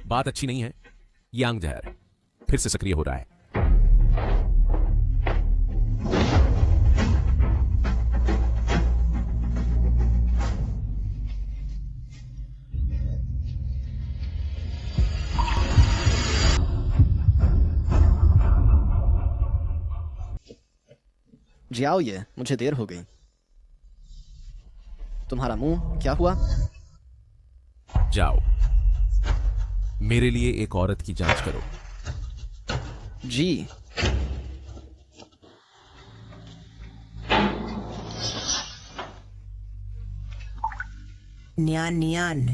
बात अच्छी नहीं है। यांग जहर फिर से सक्रिय हो रहा है। जियाओ, ये मुझे देर हो गई। तुम्हारा मुंह क्या हुआ? जाओ, मेरे लिए एक औरत की जांच करो। जी। न्यान न्यान,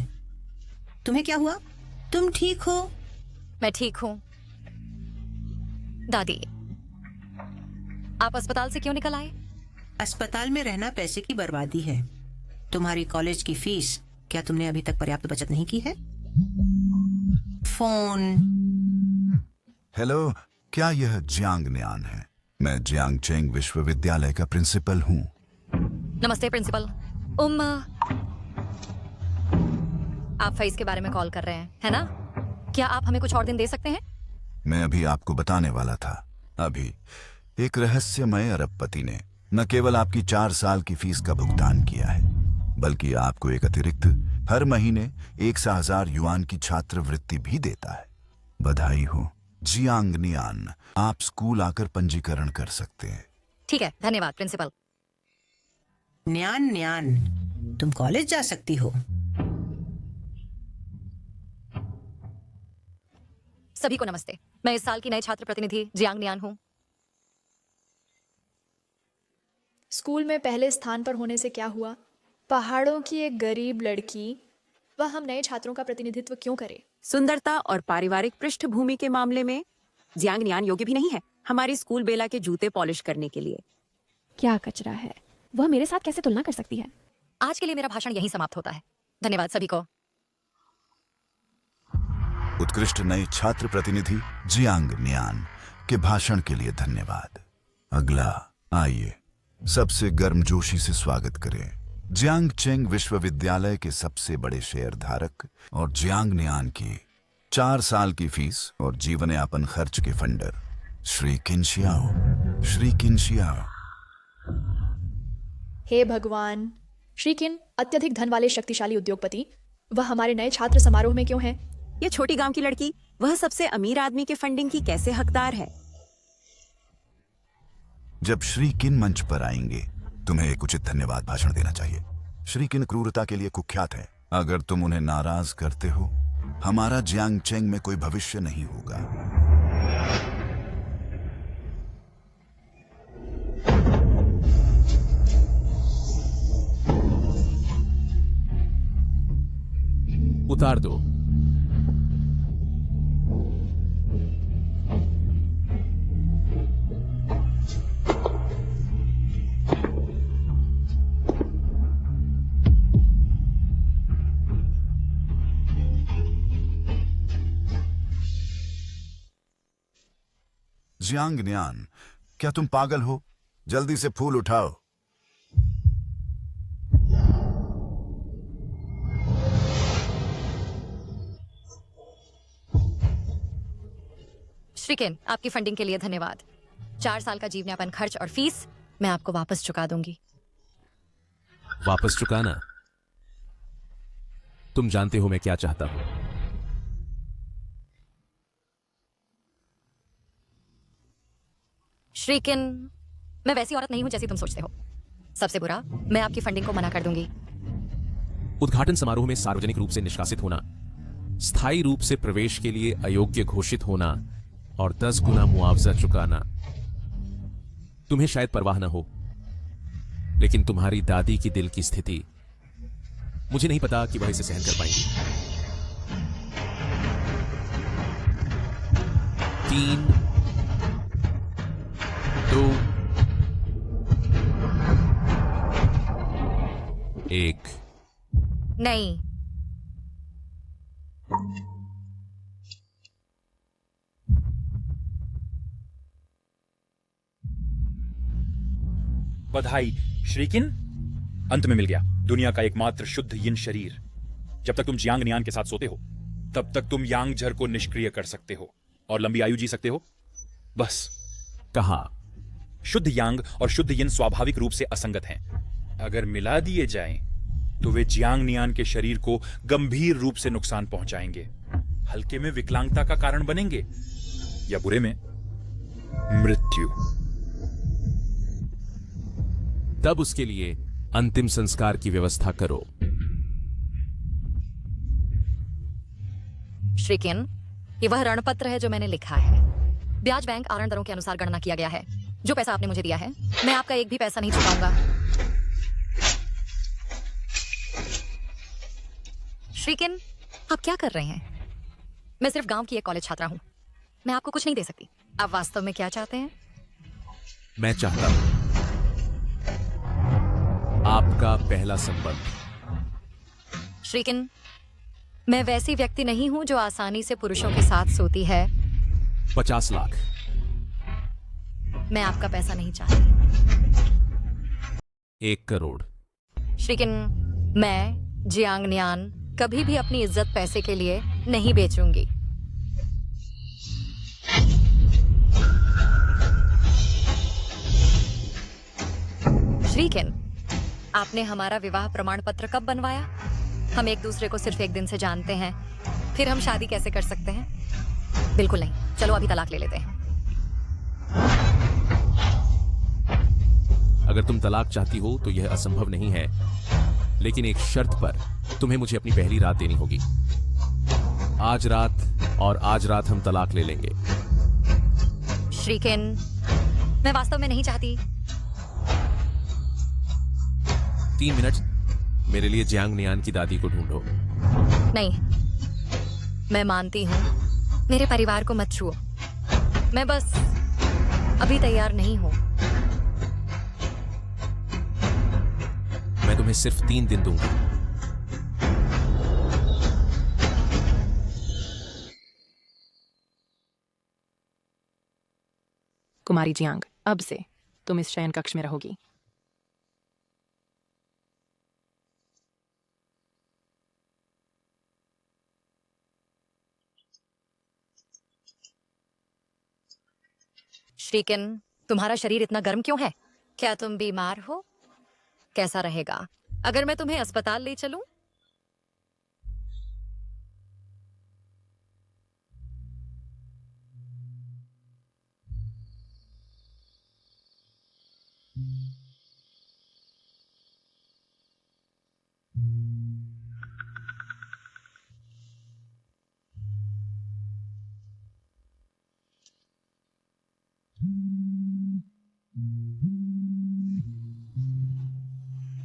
तुम्हें क्या हुआ? तुम ठीक हो? मैं ठीक हूँ। दादी, आप अस्पताल से क्यों निकल आए? अस्पताल में रहना पैसे की बर्बादी है। तुम्हारी कॉलेज की फीस, क्या तुमने अभी तक पर्याप्त बचत नहीं की है? फोन। हेलो, क्या यह जियांग न्यान है? मैं जियांग चेंग विश्वविद्यालय का प्रिंसिपल हूँ। नमस्ते प्रिंसिपल। आप फीस के बारे में कॉल कर रहे हैं, है ना? क्या आप हमें कुछ और दिन दे सकते हैं? मैं अभी आपको बताने वाला था। अभी एक रहस्यमय अरबपति ने न केवल आपकी 4 साल की फीस का भुगतान किया है, बल्कि आपको एक अतिरिक्त हर महीने 1,000 युआन की छात्रवृत्ति भी देता है। बधाई हो जियांग नियान, आप स्कूल आकर पंजीकरण कर सकते हैं। ठीक है, धन्यवाद प्रिंसिपल। न्यान न्यान, तुम कॉलेज जा सकती हो। सभी को नमस्ते। मैं इस साल की नई छात्र प्रतिनिधि जियांग नियान हूँ। स्कूल में पहले स्थान पर होने से क्या हुआ? पहाड़ों की एक गरीब लड़की, वह हम नए छात्रों का प्रतिनिधित्व क्यों करे? सुंदरता और पारिवारिक पृष्ठभूमि के मामले में जियांग नियान योग्य भी नहीं है हमारी स्कूल बेला के जूते पॉलिश करने के लिए। क्या कचरा है, वह मेरे साथ कैसे तुलना कर सकती है? आज के लिए मेरा भाषण यहीं समाप्त होता है। धन्यवाद सभी को। उत्कृष्ट नए छात्र प्रतिनिधि जियांग नियान के भाषण के लिए धन्यवाद। अगला, आइए सबसे गर्मजोशी से स्वागत करें जियांग चेंग विश्वविद्यालय के सबसे बड़े शेयरधारक और जियांग नियान की 4 साल की फीस और जीवनयापन खर्च के फंडर, श्री किनशियाओ। श्री किनशियाओ। हे भगवान, श्री किन अत्यधिक धन वाले शक्तिशाली उद्योगपति, वह हमारे नए छात्र समारोह में क्यों है? ये छोटी गांव की लड़की वह सबसे अमीर आदमी के फंडिंग की कैसे हकदार है? जब श्री किन मंच पर आएंगे, तुम्हें एक उचित धन्यवाद भाषण देना चाहिए। श्री किन क्रूरता के लिए कुख्यात है। अगर तुम उन्हें नाराज करते हो, हमारा जियांग चेंग में कोई भविष्य नहीं होगा। उतार दो। जियांग नियान, क्या तुम पागल हो? जल्दी से फूल उठाओ। श्री किन, आपकी फंडिंग के लिए धन्यवाद। 4 साल का जीवनयापन खर्च और फीस मैं आपको वापस चुका दूंगी। वापस चुकाना? तुम जानते हो मैं क्या चाहता हूं। श्री किन, मैं वैसी औरत नहीं हूं जैसी तुम सोचते हो। सबसे बुरा, मैं आपकी फंडिंग को मना कर दूंगी। उद्घाटन समारोह में सार्वजनिक रूप से निष्कासित होना, स्थायी रूप से प्रवेश के लिए अयोग्य घोषित होना और 10 गुना मुआवजा चुकाना। तुम्हें शायद परवाह न हो, लेकिन तुम्हारी दादी की दिल की स्थिति, मुझे नहीं पता कि वह इसे सहन कर पाएंगी। 3, 2, 1। नहीं। बधाई श्रीकिन, अंत में मिल गया दुनिया का एकमात्र शुद्ध यिन शरीर। जब तक तुम जियांग नियान के साथ सोते हो, तब तक तुम यांग झर को निष्क्रिय कर सकते हो और लंबी आयु जी सकते हो। बस। कहा। शुद्ध यांग और शुद्ध यिन स्वाभाविक रूप से असंगत हैं। अगर मिला दिए जाएं तो वे जियांग नियान के शरीर को गंभीर रूप से नुकसान पहुंचाएंगे, हल्के में विकलांगता का कारण बनेंगे या बुरे में मृत्यु। तब उसके लिए अंतिम संस्कार की व्यवस्था करो। श्रीकिन, ये वह ऋणपत्र है जो मैंने लिखा है। ब्याज बैंक आरण दरों के अनुसार गणना किया गया है। जो पैसा आपने मुझे दिया है, मैं आपका एक भी पैसा नहीं चुकाऊंगा। श्रीकिन, आप क्या कर रहे हैं? मैं सिर्फ गांव की एक कॉलेज छात्रा हूं। मैं आपको कुछ नहीं दे सकती। आप वास्तव में क्या चाहते हैं? मैं चाहता हूं आपका पहला संबंध। श्रीकिन, मैं वैसी व्यक्ति नहीं हूं जो आसानी से पुरुषों के साथ सोती है। 50 लाख। मैं आपका पैसा नहीं चाहती। 1 करोड़। श्रीकिन, मैं जियांग नियान कभी भी अपनी इज्जत पैसे के लिए नहीं बेचूंगी। श्रीकिन, आपने हमारा विवाह प्रमाण पत्र कब बनवाया? हम एक दूसरे को सिर्फ एक दिन से जानते हैं, फिर हम शादी कैसे कर सकते हैं? बिल्कुल नहीं। चलो अभी तलाक ले लेते हैं। अगर तुम तलाक चाहती हो तो यह असंभव नहीं है, लेकिन एक शर्त पर। तुम्हें मुझे अपनी पहली रात देनी होगी। आज रात और आज रात हम तलाक ले लेंगे। श्रीकिन, मैं वास्तव में नहीं चाहती। 3 मिनट मेरे लिए जियांग नियान की दादी को ढूंढो। नहीं, मैं मानती हूं। मेरे परिवार को मत छुओ। मैं बस अभी तैयार नहीं हूं। मैं तुम्हें सिर्फ 3 दिन दूंगा। कुमारी जियांग, अब से तुम इस शयन कक्ष में रहोगी। श्रीकिन, तुम्हारा शरीर इतना गर्म क्यों है? क्या तुम बीमार हो? कैसा रहेगा अगर मैं तुम्हें अस्पताल ले चलूं?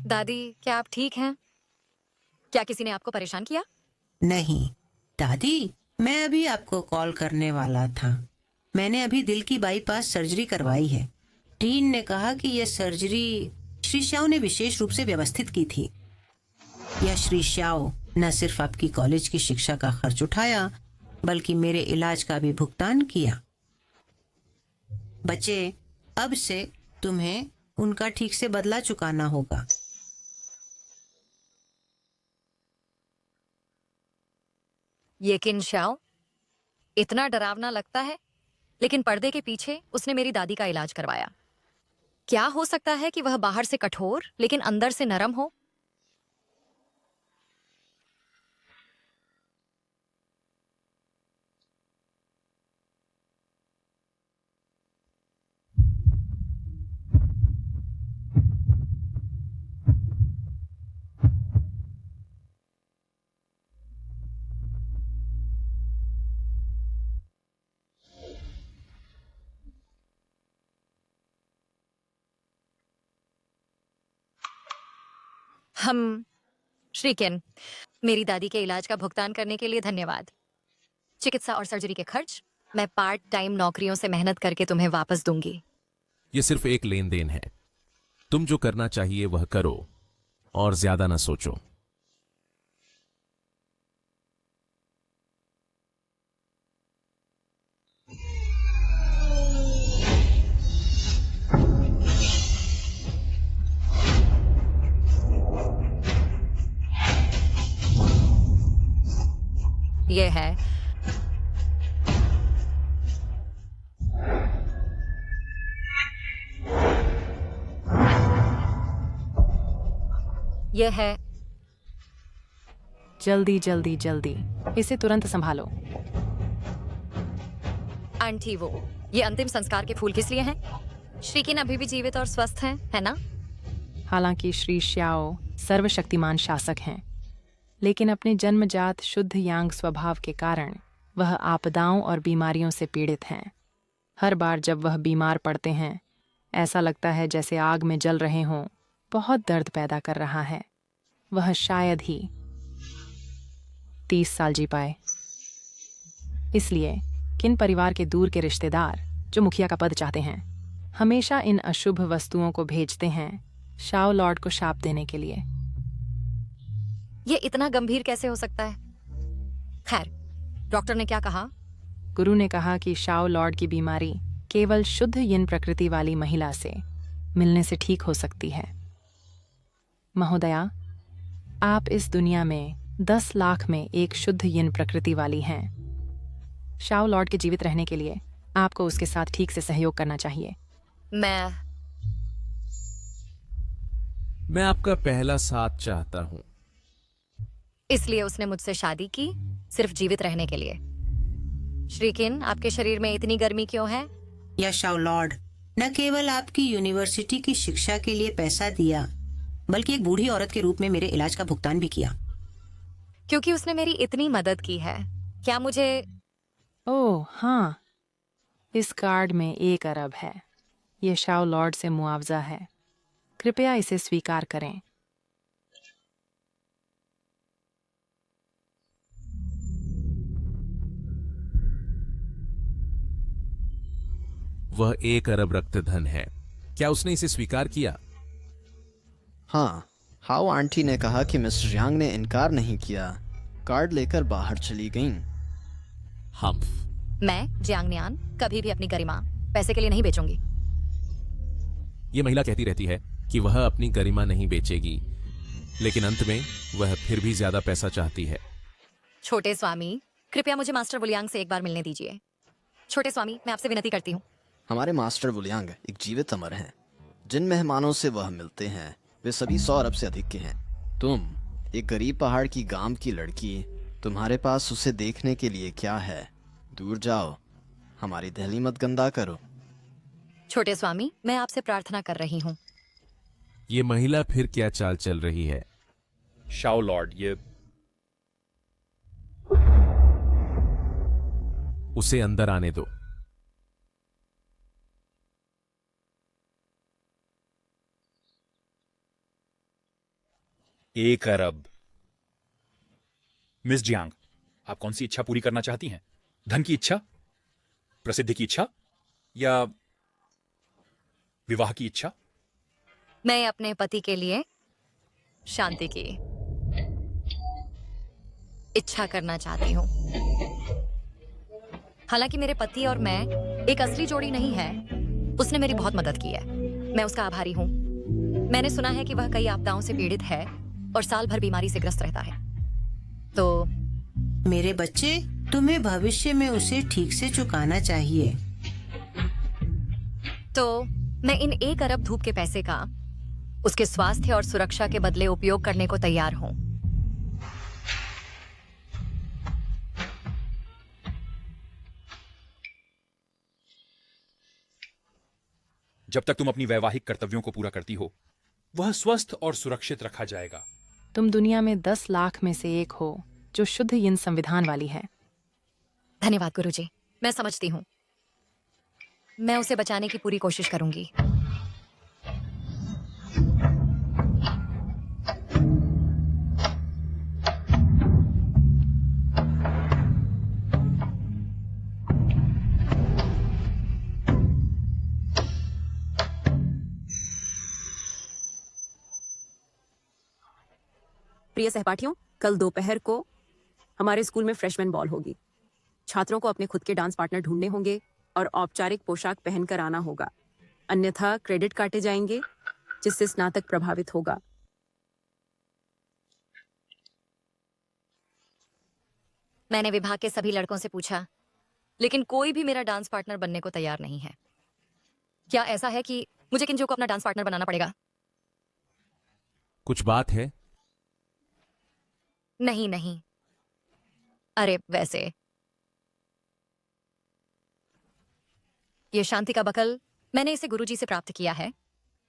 दादी, क्या आप ठीक हैं? क्या किसी ने आपको परेशान किया? नहीं दादी, मैं अभी आपको कॉल करने वाला था। मैंने अभी दिल की बाईपास सर्जरी करवाई है। टीन ने कहा कि यह सर्जरी श्री श्याओ ने विशेष रूप से व्यवस्थित की थी। यह श्री श्याओ न सिर्फ आपकी कॉलेज की शिक्षा का खर्च उठाया, बल्कि मेरे इलाज का भी भुगतान किया। बच्चे, अब से तुम्हें उनका ठीक से बदला चुकाना होगा। ये किन श्याओ इतना डरावना लगता है, लेकिन पर्दे के पीछे उसने मेरी दादी का इलाज करवाया। क्या हो सकता है कि वह बाहर से कठोर लेकिन अंदर से नरम हो? हम श्रीकिन, मेरी दादी के इलाज का भुगतान करने के लिए धन्यवाद। चिकित्सा और सर्जरी के खर्च मैं पार्ट टाइम नौकरियों से मेहनत करके तुम्हें वापस दूंगी। यह सिर्फ एक लेन देन है। तुम जो करना चाहिए वह करो और ज्यादा ना सोचो। ये है ये है जल्दी जल्दी जल्दी, इसे तुरंत संभालो। आंटी वो ये अंतिम संस्कार के फूल किस लिए हैं? श्रीकिन अभी भी जीवित और स्वस्थ हैं, है ना? हालांकि श्री श्याओ सर्वशक्तिमान शासक हैं, लेकिन अपने जन्मजात शुद्ध यांग स्वभाव के कारण वह आपदाओं और बीमारियों से पीड़ित हैं। हर बार जब वह बीमार पड़ते हैं, ऐसा लगता है जैसे आग में जल रहे हों, बहुत दर्द पैदा कर रहा है। वह शायद ही 30 साल जी पाए। इसलिए किन परिवार के दूर के रिश्तेदार जो मुखिया का पद चाहते हैं, हमेशा इन अशुभ वस्तुओं को भेजते हैं शाओ लॉर्ड को शाप देने के लिए। ये इतना गंभीर कैसे हो सकता है? खैर, डॉक्टर ने क्या कहा? गुरु ने कहा कि शाओ लॉर्ड की बीमारी केवल शुद्ध यिन प्रकृति वाली महिला से मिलने से ठीक हो सकती है। महोदया, आप इस दुनिया में 10 लाख में एक शुद्ध यिन प्रकृति वाली हैं। शाओ लॉर्ड के जीवित रहने के लिए आपको उसके साथ ठीक से सहयोग करना चाहिए। मैं आपका पहला साथ चाहता हूं। इसलिए उसने मुझसे शादी की, सिर्फ जीवित रहने के लिए। श्रीकिन, आपके शरीर में इतनी गर्मी क्यों है? या शाओ लॉर्ड न केवल आपकी यूनिवर्सिटी की शिक्षा के लिए पैसा दिया, बल्कि एक बूढ़ी औरत के रूप में मेरे इलाज का भुगतान भी किया। क्योंकि उसने मेरी इतनी मदद की है। क्या मुझे... ओह हाँ, इस कार्ड में 1 अरब है। ये शाओ लॉर्ड से मुआवजा है। कृपया इसे स्वीकार करें। वह 1 अरब रक्तधन है। क्या उसने इसे स्वीकार किया? हाँ, हाओ आंटी ने कहा कि मिस जियांग ने इनकार नहीं किया। कार्ड लेकर बाहर चली गईं। हम्फ। मैं जियांगनियान कभी भी अपनी गरिमा पैसे के लिए नहीं बेचूंगी। ये महिला कहती रहती है कि वह अपनी गरिमा नहीं बेचेगी, लेकिन अंत में वह फिर भी ज्यादा पैसा चाहती है। छोटे स्वामी, कृपया मुझे मास्टर बुलियांग से एक बार मिलने दीजिए। छोटे स्वामी, मैं आपसे विनती करती हूँ। हमारे मास्टर बुलियांग एक जीवित अमर हैं। जिन मेहमानों से वह मिलते हैं वे सभी 100 अरब से अधिक के हैं। तुम एक गरीब पहाड़ की गांव की लड़की, तुम्हारे पास उसे देखने के लिए क्या है? दूर जाओ, हमारी दहली मत गंदा करो। छोटे स्वामी, मैं आपसे प्रार्थना कर रही हूँ। ये महिला फिर क्या चाल चल रही है? शाओ लॉर्ड, ये उसे अंदर आने दो। एक अरब। मिस जियांग, आप कौन सी इच्छा पूरी करना चाहती हैं? धन की इच्छा, प्रसिद्धि की इच्छा, या विवाह की इच्छा? मैं अपने पति के लिए शांति की इच्छा करना चाहती हूँ। हालांकि मेरे पति और मैं एक असली जोड़ी नहीं है। उसने मेरी बहुत मदद की है, मैं उसका आभारी हूँ। मैंने सुना है कि वह कई आपदाओं से पीड़ित है और साल भर बीमारी से ग्रस्त रहता है। तो मेरे बच्चे, तुम्हें भविष्य में उसे ठीक से चुकाना चाहिए। तो मैं इन 1 अरब धूप के पैसे का उसके स्वास्थ्य और सुरक्षा के बदले उपयोग करने को तैयार हूं। जब तक तुम अपनी वैवाहिक कर्तव्यों को पूरा करती हो, वह स्वस्थ और सुरक्षित रखा जाएगा। तुम दुनिया में 10 लाख में से एक हो जो शुद्ध यिन संविधान वाली है। धन्यवाद गुरुजी, मैं समझती हूँ। मैं उसे बचाने की पूरी कोशिश करूंगी। प्रिय सहपाठियों, कल दोपहर को हमारे स्कूल में फ्रेशमैन बॉल होगी। छात्रों को अपने खुद के डांस पार्टनर ढूंढने होंगे और औपचारिक पोशाक पहनकर आना होगा, अन्यथा क्रेडिट काटे जाएंगे, जिससे स्नातक प्रभावित होगा। मैंने विभाग के सभी लड़कों से पूछा, लेकिन कोई भी मेरा डांस पार्टनर बनने को तैयार नहीं है। क्या ऐसा है कि मुझे किंजो को अपना डांस पार्टनर बनाना पड़ेगा? कुछ बात है? नहीं नहीं, अरे वैसे ये शांति का बकल मैंने इसे गुरुजी से प्राप्त किया है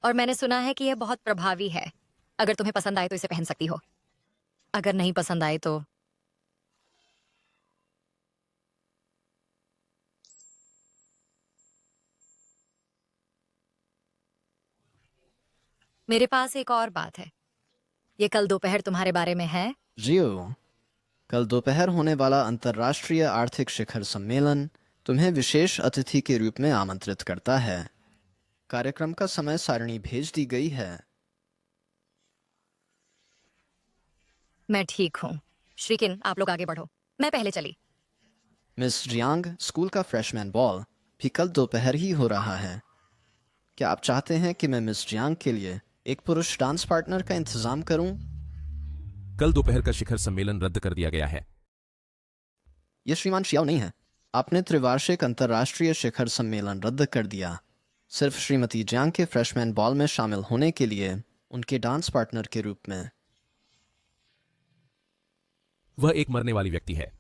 और मैंने सुना है कि यह बहुत प्रभावी है। अगर तुम्हें पसंद आए तो इसे पहन सकती हो, अगर नहीं पसंद आए तो। मेरे पास एक और बात है। ये कल दोपहर तुम्हारे बारे में है। जियो, कल दोपहर होने वाला अंतर्राष्ट्रीय आर्थिक शिखर सम्मेलन तुम्हें विशेष अतिथि के रूप में आमंत्रित करता है। कार्यक्रम का समय सारणी भेज दी गई है। मैं ठीक हूँ। श्रीकिन, आप लोग आगे बढ़ो, मैं पहले चली। मिस जियांग, स्कूल का फ्रेशमैन बॉल भी कल दोपहर ही हो रहा है। क्या आप चाहते हैं कि मैं मिस जियांग के लिए एक पुरुष डांस पार्टनर का इंतजाम करूं? कल दोपहर का शिखर सम्मेलन रद्द कर दिया गया है। यह श्रीमान शियाओ नहीं है। आपने त्रिवार्षिक अंतर्राष्ट्रीय शिखर सम्मेलन रद्द कर दिया सिर्फ श्रीमती जियांग के फ्रेशमैन बॉल में शामिल होने के लिए, उनके डांस पार्टनर के रूप में। वह एक मरने वाली व्यक्ति है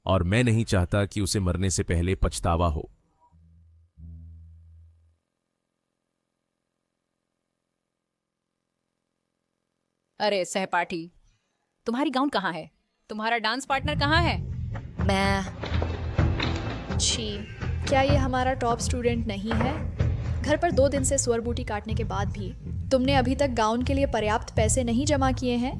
और मैं नहीं चाहता कि उसे मरने से पहले पछतावा हो। अरे सहपाठी, तुम्हारी गाउन कहाँ है? तुम्हारा डांस पार्टनर कहाँ है? मैं छी, क्या ये हमारा टॉप स्टूडेंट नहीं है? घर पर 2 दिन से सुअर बूटी काटने के बाद भी तुमने अभी तक गाउन के लिए पर्याप्त पैसे नहीं जमा किए हैं?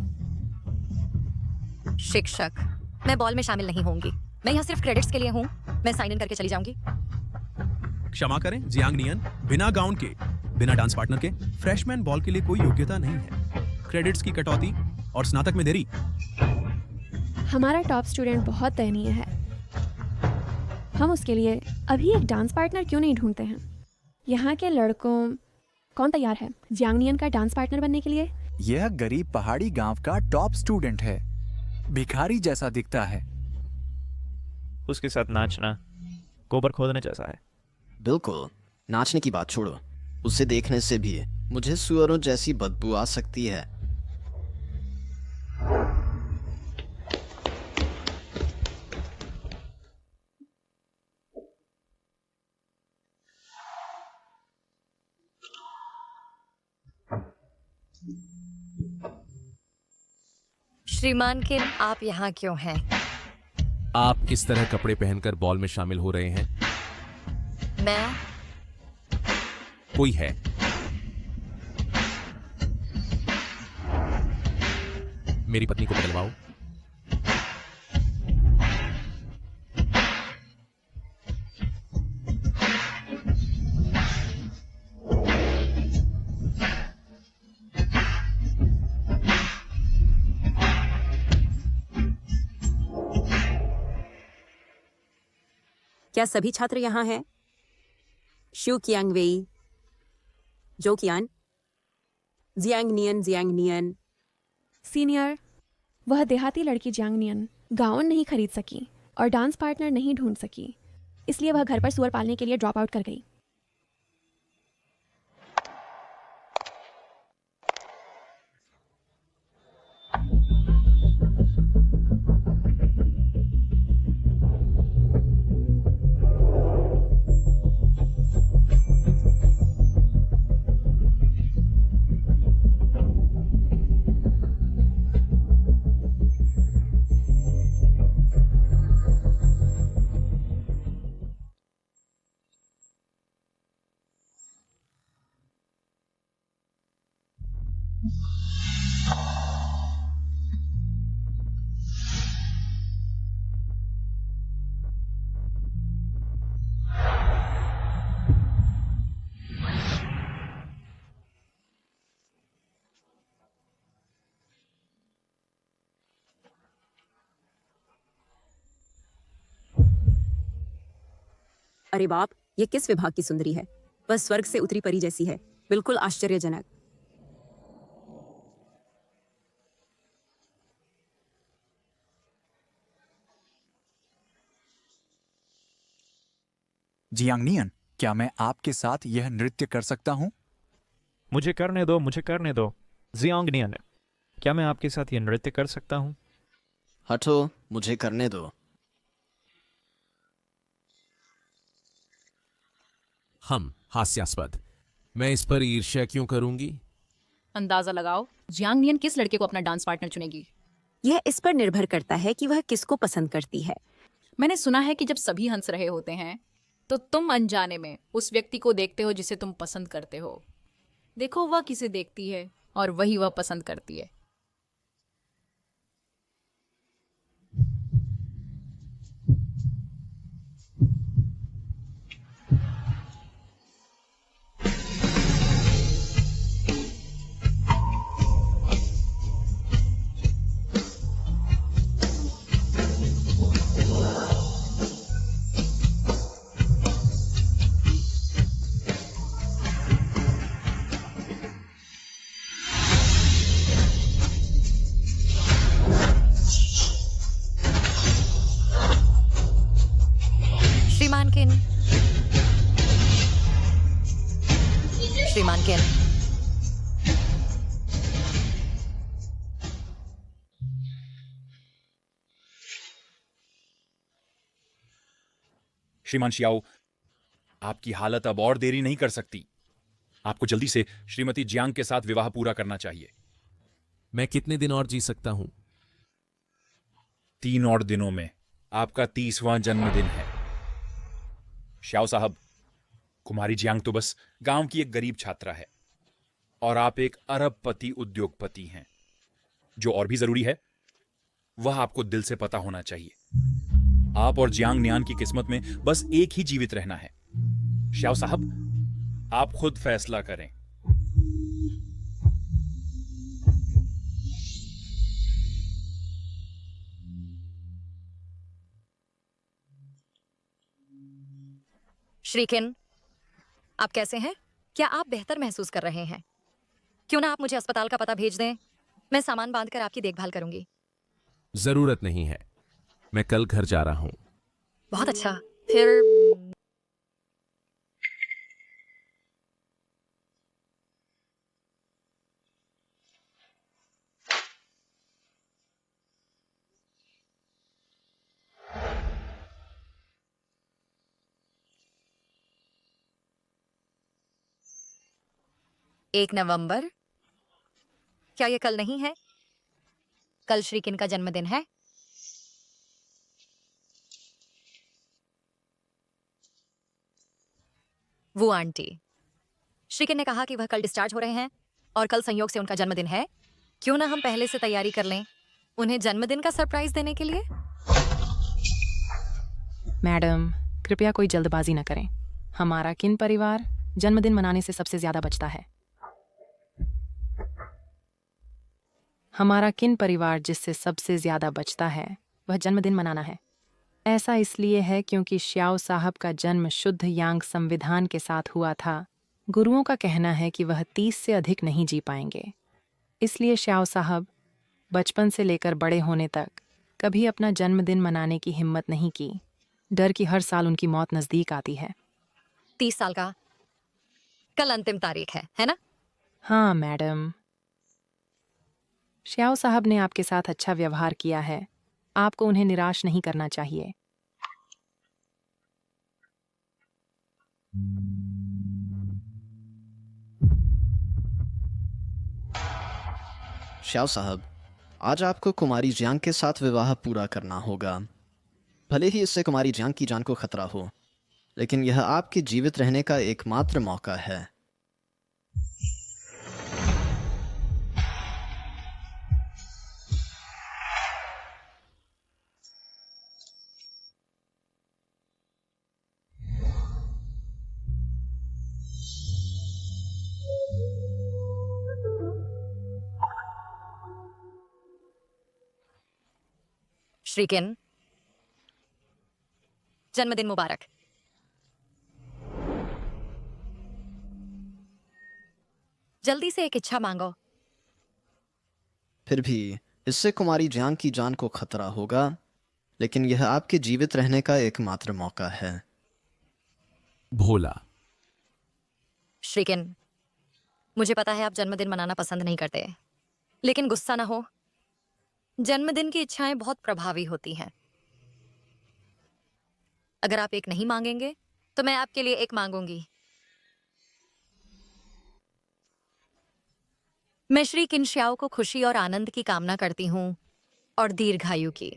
शिक्षक, मैं बॉल में शामिल नहीं होंगी। मैं यहाँ सिर्फ क्रेडिट्स के लिए हूँ। मैं साइन इन करके चली जाऊंगी। क्षमा करें जियांग नियन, बिना गाउन के, बिना डांस पार्टनर के फ्रेशमैन बॉल के लिए कोई योग्यता नहीं है। क्रेडिट्स की कटौती और स्नातक में देरी। हमारा टॉप स्टूडेंट बहुत दयनीय है। हम उसके लिए अभी एक डांस पार्टनर क्यों नहीं ढूंढते हैं? यहाँ के लड़कों कौन तैयार है जियांग नियन का डांस पार्टनर बनने के लिए? यह गरीब पहाड़ी गांव का टॉप स्टूडेंट है। भिखारी जैसा दिखता है। उसके साथ नाचना गोबर खोदने जैसा है। बिल्कुल, नाचने की बात छोड़ो, उसे देखने से भी मुझे सुअरों जैसी बदबू आ सकती है। श्रीमान किन, आप यहाँ क्यों हैं? आप किस तरह कपड़े पहनकर बॉल में शामिल हो रहे हैं? मैं कोई है? मेरी पत्नी को बदलवाओ। क्या सभी छात्र यहाँ हैं? शू कियांग वेई, जो कियान, जियांग नियन। सीनियर, वह देहाती लड़की जियांग नियन गाउन नहीं खरीद सकी और डांस पार्टनर नहीं ढूंढ सकी, इसलिए वह घर पर सुअर पालने के लिए ड्रॉप आउट कर गई। अरे बाप, ये किस विभाग की सुंदरी है? वह स्वर्ग से उतरी परी जैसी है, बिल्कुल आश्चर्यजनक। जियांग नियन, क्या मैं आपके साथ यह नृत्य कर सकता हूँ? मुझे करने दो, मुझे करने दो। जियांग नियन, क्या मैं आपके साथ ये नृत्य कर सकता हूँ? हटो, मुझे करने दो। हम हास्यास्पद। मैं इस पर ईर्ष्या क्यों करूंगी? अंदाजा लगाओ, जियांग नियन किस लड़के को अपना डांस पार्टनर चुनेगी? यह इस पर निर्भर करता है कि वह किसको पसंद करती है। मैंने सुना है कि जब सभी हंस रहे होते हैं तो तुम अनजाने में उस व्यक्ति को देखते हो जिसे तुम पसंद करते हो। देखो वह किसे देखती है और वही वह पसंद करती है। श्रीमान किन, श्रीमान किन, श्रीमान शियाओ, आपकी हालत अब और देरी नहीं कर सकती। आपको जल्दी से श्रीमती जियांग के साथ विवाह पूरा करना चाहिए। मैं कितने दिन और जी सकता हूं? 3 और दिनों में आपका 30वां जन्मदिन है। श्याओ साहब, कुमारी जियांग तो बस गांव की एक गरीब छात्रा है और आप एक अरबपति उद्योगपति हैं। जो और भी जरूरी है वह आपको दिल से पता होना चाहिए। आप और जियांग नियान की किस्मत में बस एक ही जीवित रहना है। श्याओ साहब, आप खुद फैसला करें। श्रीकिन, आप कैसे हैं? क्या आप बेहतर महसूस कर रहे हैं? क्यों ना आप मुझे अस्पताल का पता भेज दें, मैं सामान बांधकर आपकी देखभाल करूंगी। जरूरत नहीं है, मैं कल घर जा रहा हूं। बहुत अच्छा, फिर एक नवंबर, क्या ये कल नहीं है? कल श्रीकिन का जन्मदिन है। वो आंटी, श्रीकिन ने कहा कि वह कल डिस्चार्ज हो रहे हैं और कल संयोग से उनका जन्मदिन है। क्यों ना हम पहले से तैयारी कर लें उन्हें जन्मदिन का सरप्राइज देने के लिए। मैडम, कृपया कोई जल्दबाजी न करें। हमारा किन परिवार जन्मदिन मनाने से सबसे ज्यादा बचता है। हमारा किन परिवार जिससे सबसे ज्यादा बचता है वह जन्मदिन मनाना है। ऐसा इसलिए है क्योंकि श्याओ साहब का जन्म शुद्ध यांग संविधान के साथ हुआ था। गुरुओं का कहना है कि वह 30 से अधिक नहीं जी पाएंगे। इसलिए श्याओ साहब बचपन से लेकर बड़े होने तक कभी अपना जन्मदिन मनाने की हिम्मत नहीं की, डर कि हर साल उनकी मौत नजदीक आती है। 30 साल का कल अंतिम तारीख है ना? हाँ मैडम, श्याओ साहब ने आपके साथ अच्छा व्यवहार किया है। आपको उन्हें निराश नहीं करना चाहिए। श्याओ साहब, आज आपको कुमारी जियांग के साथ विवाह पूरा करना होगा। भले ही इससे कुमारी जियांग की जान को खतरा हो, लेकिन यह आपके जीवित रहने का एकमात्र मौका है। श्रीकिन, जन्मदिन मुबारक। जल्दी से एक इच्छा मांगो। फिर भी इससे कुमारी जियांग की जान को खतरा होगा, लेकिन यह आपके जीवित रहने का एकमात्र मौका है। भोला। श्रीकिन, मुझे पता है आप जन्मदिन मनाना पसंद नहीं करते, लेकिन गुस्सा ना हो, जन्मदिन की इच्छाएं बहुत प्रभावी होती हैं। अगर आप एक नहीं मांगेंगे तो मैं आपके लिए एक मांगूंगी। मैं श्री किनश्याओ को खुशी और आनंद की कामना करती हूं और दीर्घायु की।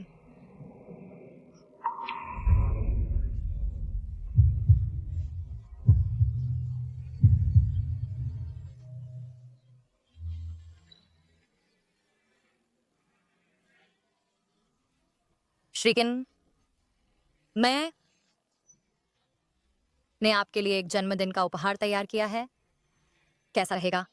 श्रीकिन, मैं ने आपके लिए एक जन्मदिन का उपहार तैयार किया है, कैसा रहेगा?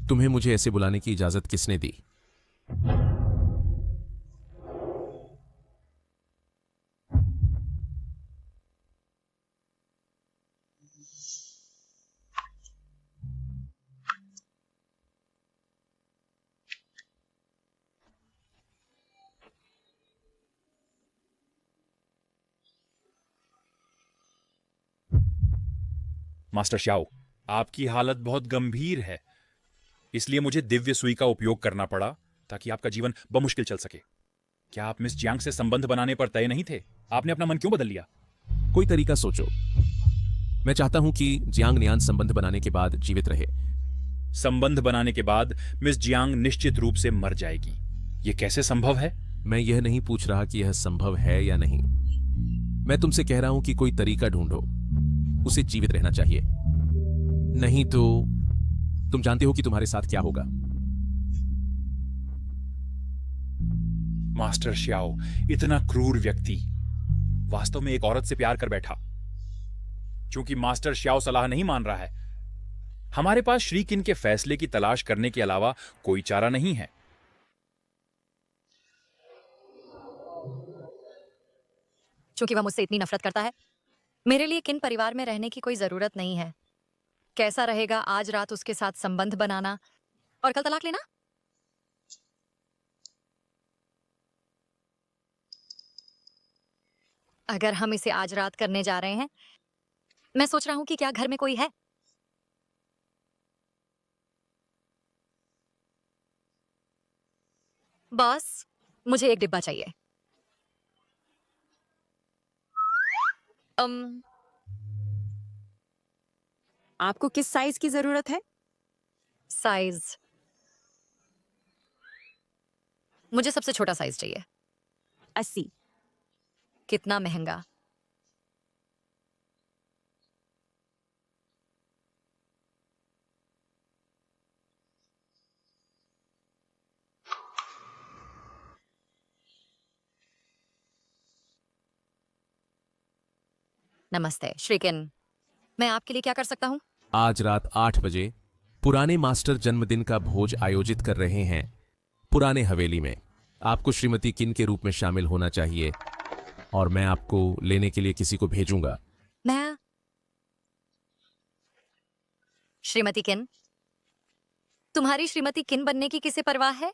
तुम्हें मुझे ऐसे बुलाने की इजाजत किसने दी? मास्टर श्याओ, आपकी हालत बहुत गंभीर है, इसलिए मुझे दिव्य सुई का उपयोग करना पड़ा ताकि आपका जीवन बमुश्किल चल सके। क्या आप मिस जियांग से संबंध बनाने पर तय नहीं थे? आपने अपना मन क्यों बदल लिया? कोई तरीका सोचो। मैं चाहता हूं कि जियांग नियान संबंध बनाने के बाद जीवित रहे। संबंध बनाने के बाद मिस जियांग निश्चित रूप से मर जाएगी। यह कैसे संभव है? मैं यह नहीं पूछ रहा कि यह संभव है या नहीं। मैं तुमसे कह रहा हूं कि कोई तरीका ढूंढो। उसे जीवित रहना चाहिए, नहीं तो तुम जानते हो कि तुम्हारे साथ क्या होगा। मास्टर श्याओ, इतना क्रूर व्यक्ति वास्तव में एक औरत से प्यार कर बैठा। क्योंकि मास्टर श्याओ सलाह नहीं मान रहा है, हमारे पास श्री किन के फैसले की तलाश करने के अलावा कोई चारा नहीं है। क्योंकि वह मुझसे इतनी नफरत करता है, मेरे लिए किन परिवार में रहने की कोई जरूरत नहीं है। कैसा रहेगा आज रात उसके साथ संबंध बनाना और कल तलाक लेना? अगर हम इसे आज रात करने जा रहे हैं, मैं सोच रहा हूं कि क्या घर में कोई है? बॉस, मुझे एक डिब्बा चाहिए। आपको किस साइज की जरूरत है? साइज, मुझे सबसे छोटा साइज चाहिए। 80। कितना महंगा? नमस्ते श्रीकिन, मैं आपके लिए क्या कर सकता हूं? आज रात 8 बजे पुराने मास्टर जन्मदिन का भोज आयोजित कर रहे हैं पुराने हवेली में। आपको श्रीमती किन के रूप में शामिल होना चाहिए और मैं आपको लेने के लिए किसी को भेजूंगा। मैं श्रीमती किन? तुम्हारी श्रीमती किन बनने की किसे परवाह है?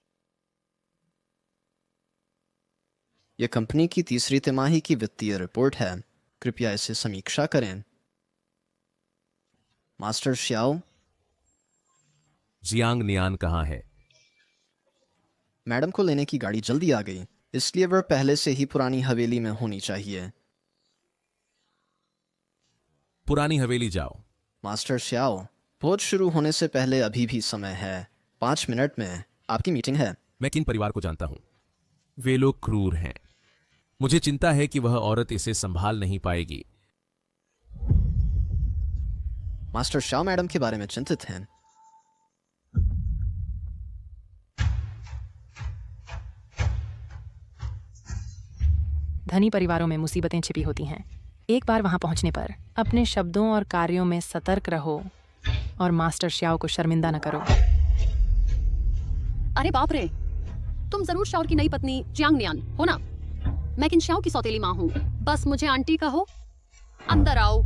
यह कंपनी की तीसरी तिमाही की वित्तीय रिपोर्ट है, कृपया इसे समीक्षा करें। मास्टर श्याओ, जियांग नियान कहाँ है? मैडम को लेने की गाड़ी जल्दी आ गई, इसलिए वह पहले से ही पुरानी हवेली में होनी चाहिए। पुरानी हवेली जाओ। मास्टर श्याओ, भोज शुरू होने से पहले अभी भी समय है। 5 मिनट में आपकी मीटिंग है। मैं किन परिवार को जानता हूं, वे लोग क्रूर हैं। मुझे चिंता है कि वह औरत इसे संभाल नहीं पाएगी। मास्टर शाओ मैडम के बारे में चिंतित हैं। धनी परिवारों में मुसीबतें छिपी होती हैं। एक बार वहां पहुंचने पर अपने शब्दों और कार्यों में सतर्क रहो और मास्टर श्याओ को शर्मिंदा न करो। अरे बाप रे, तुम जरूर शाओ की नई पत्नी जियांग नियान हो ना? मैं किन शाओ की सौतेली माँ हूँ। बस मुझे आंटी कहो। अंदर आओ।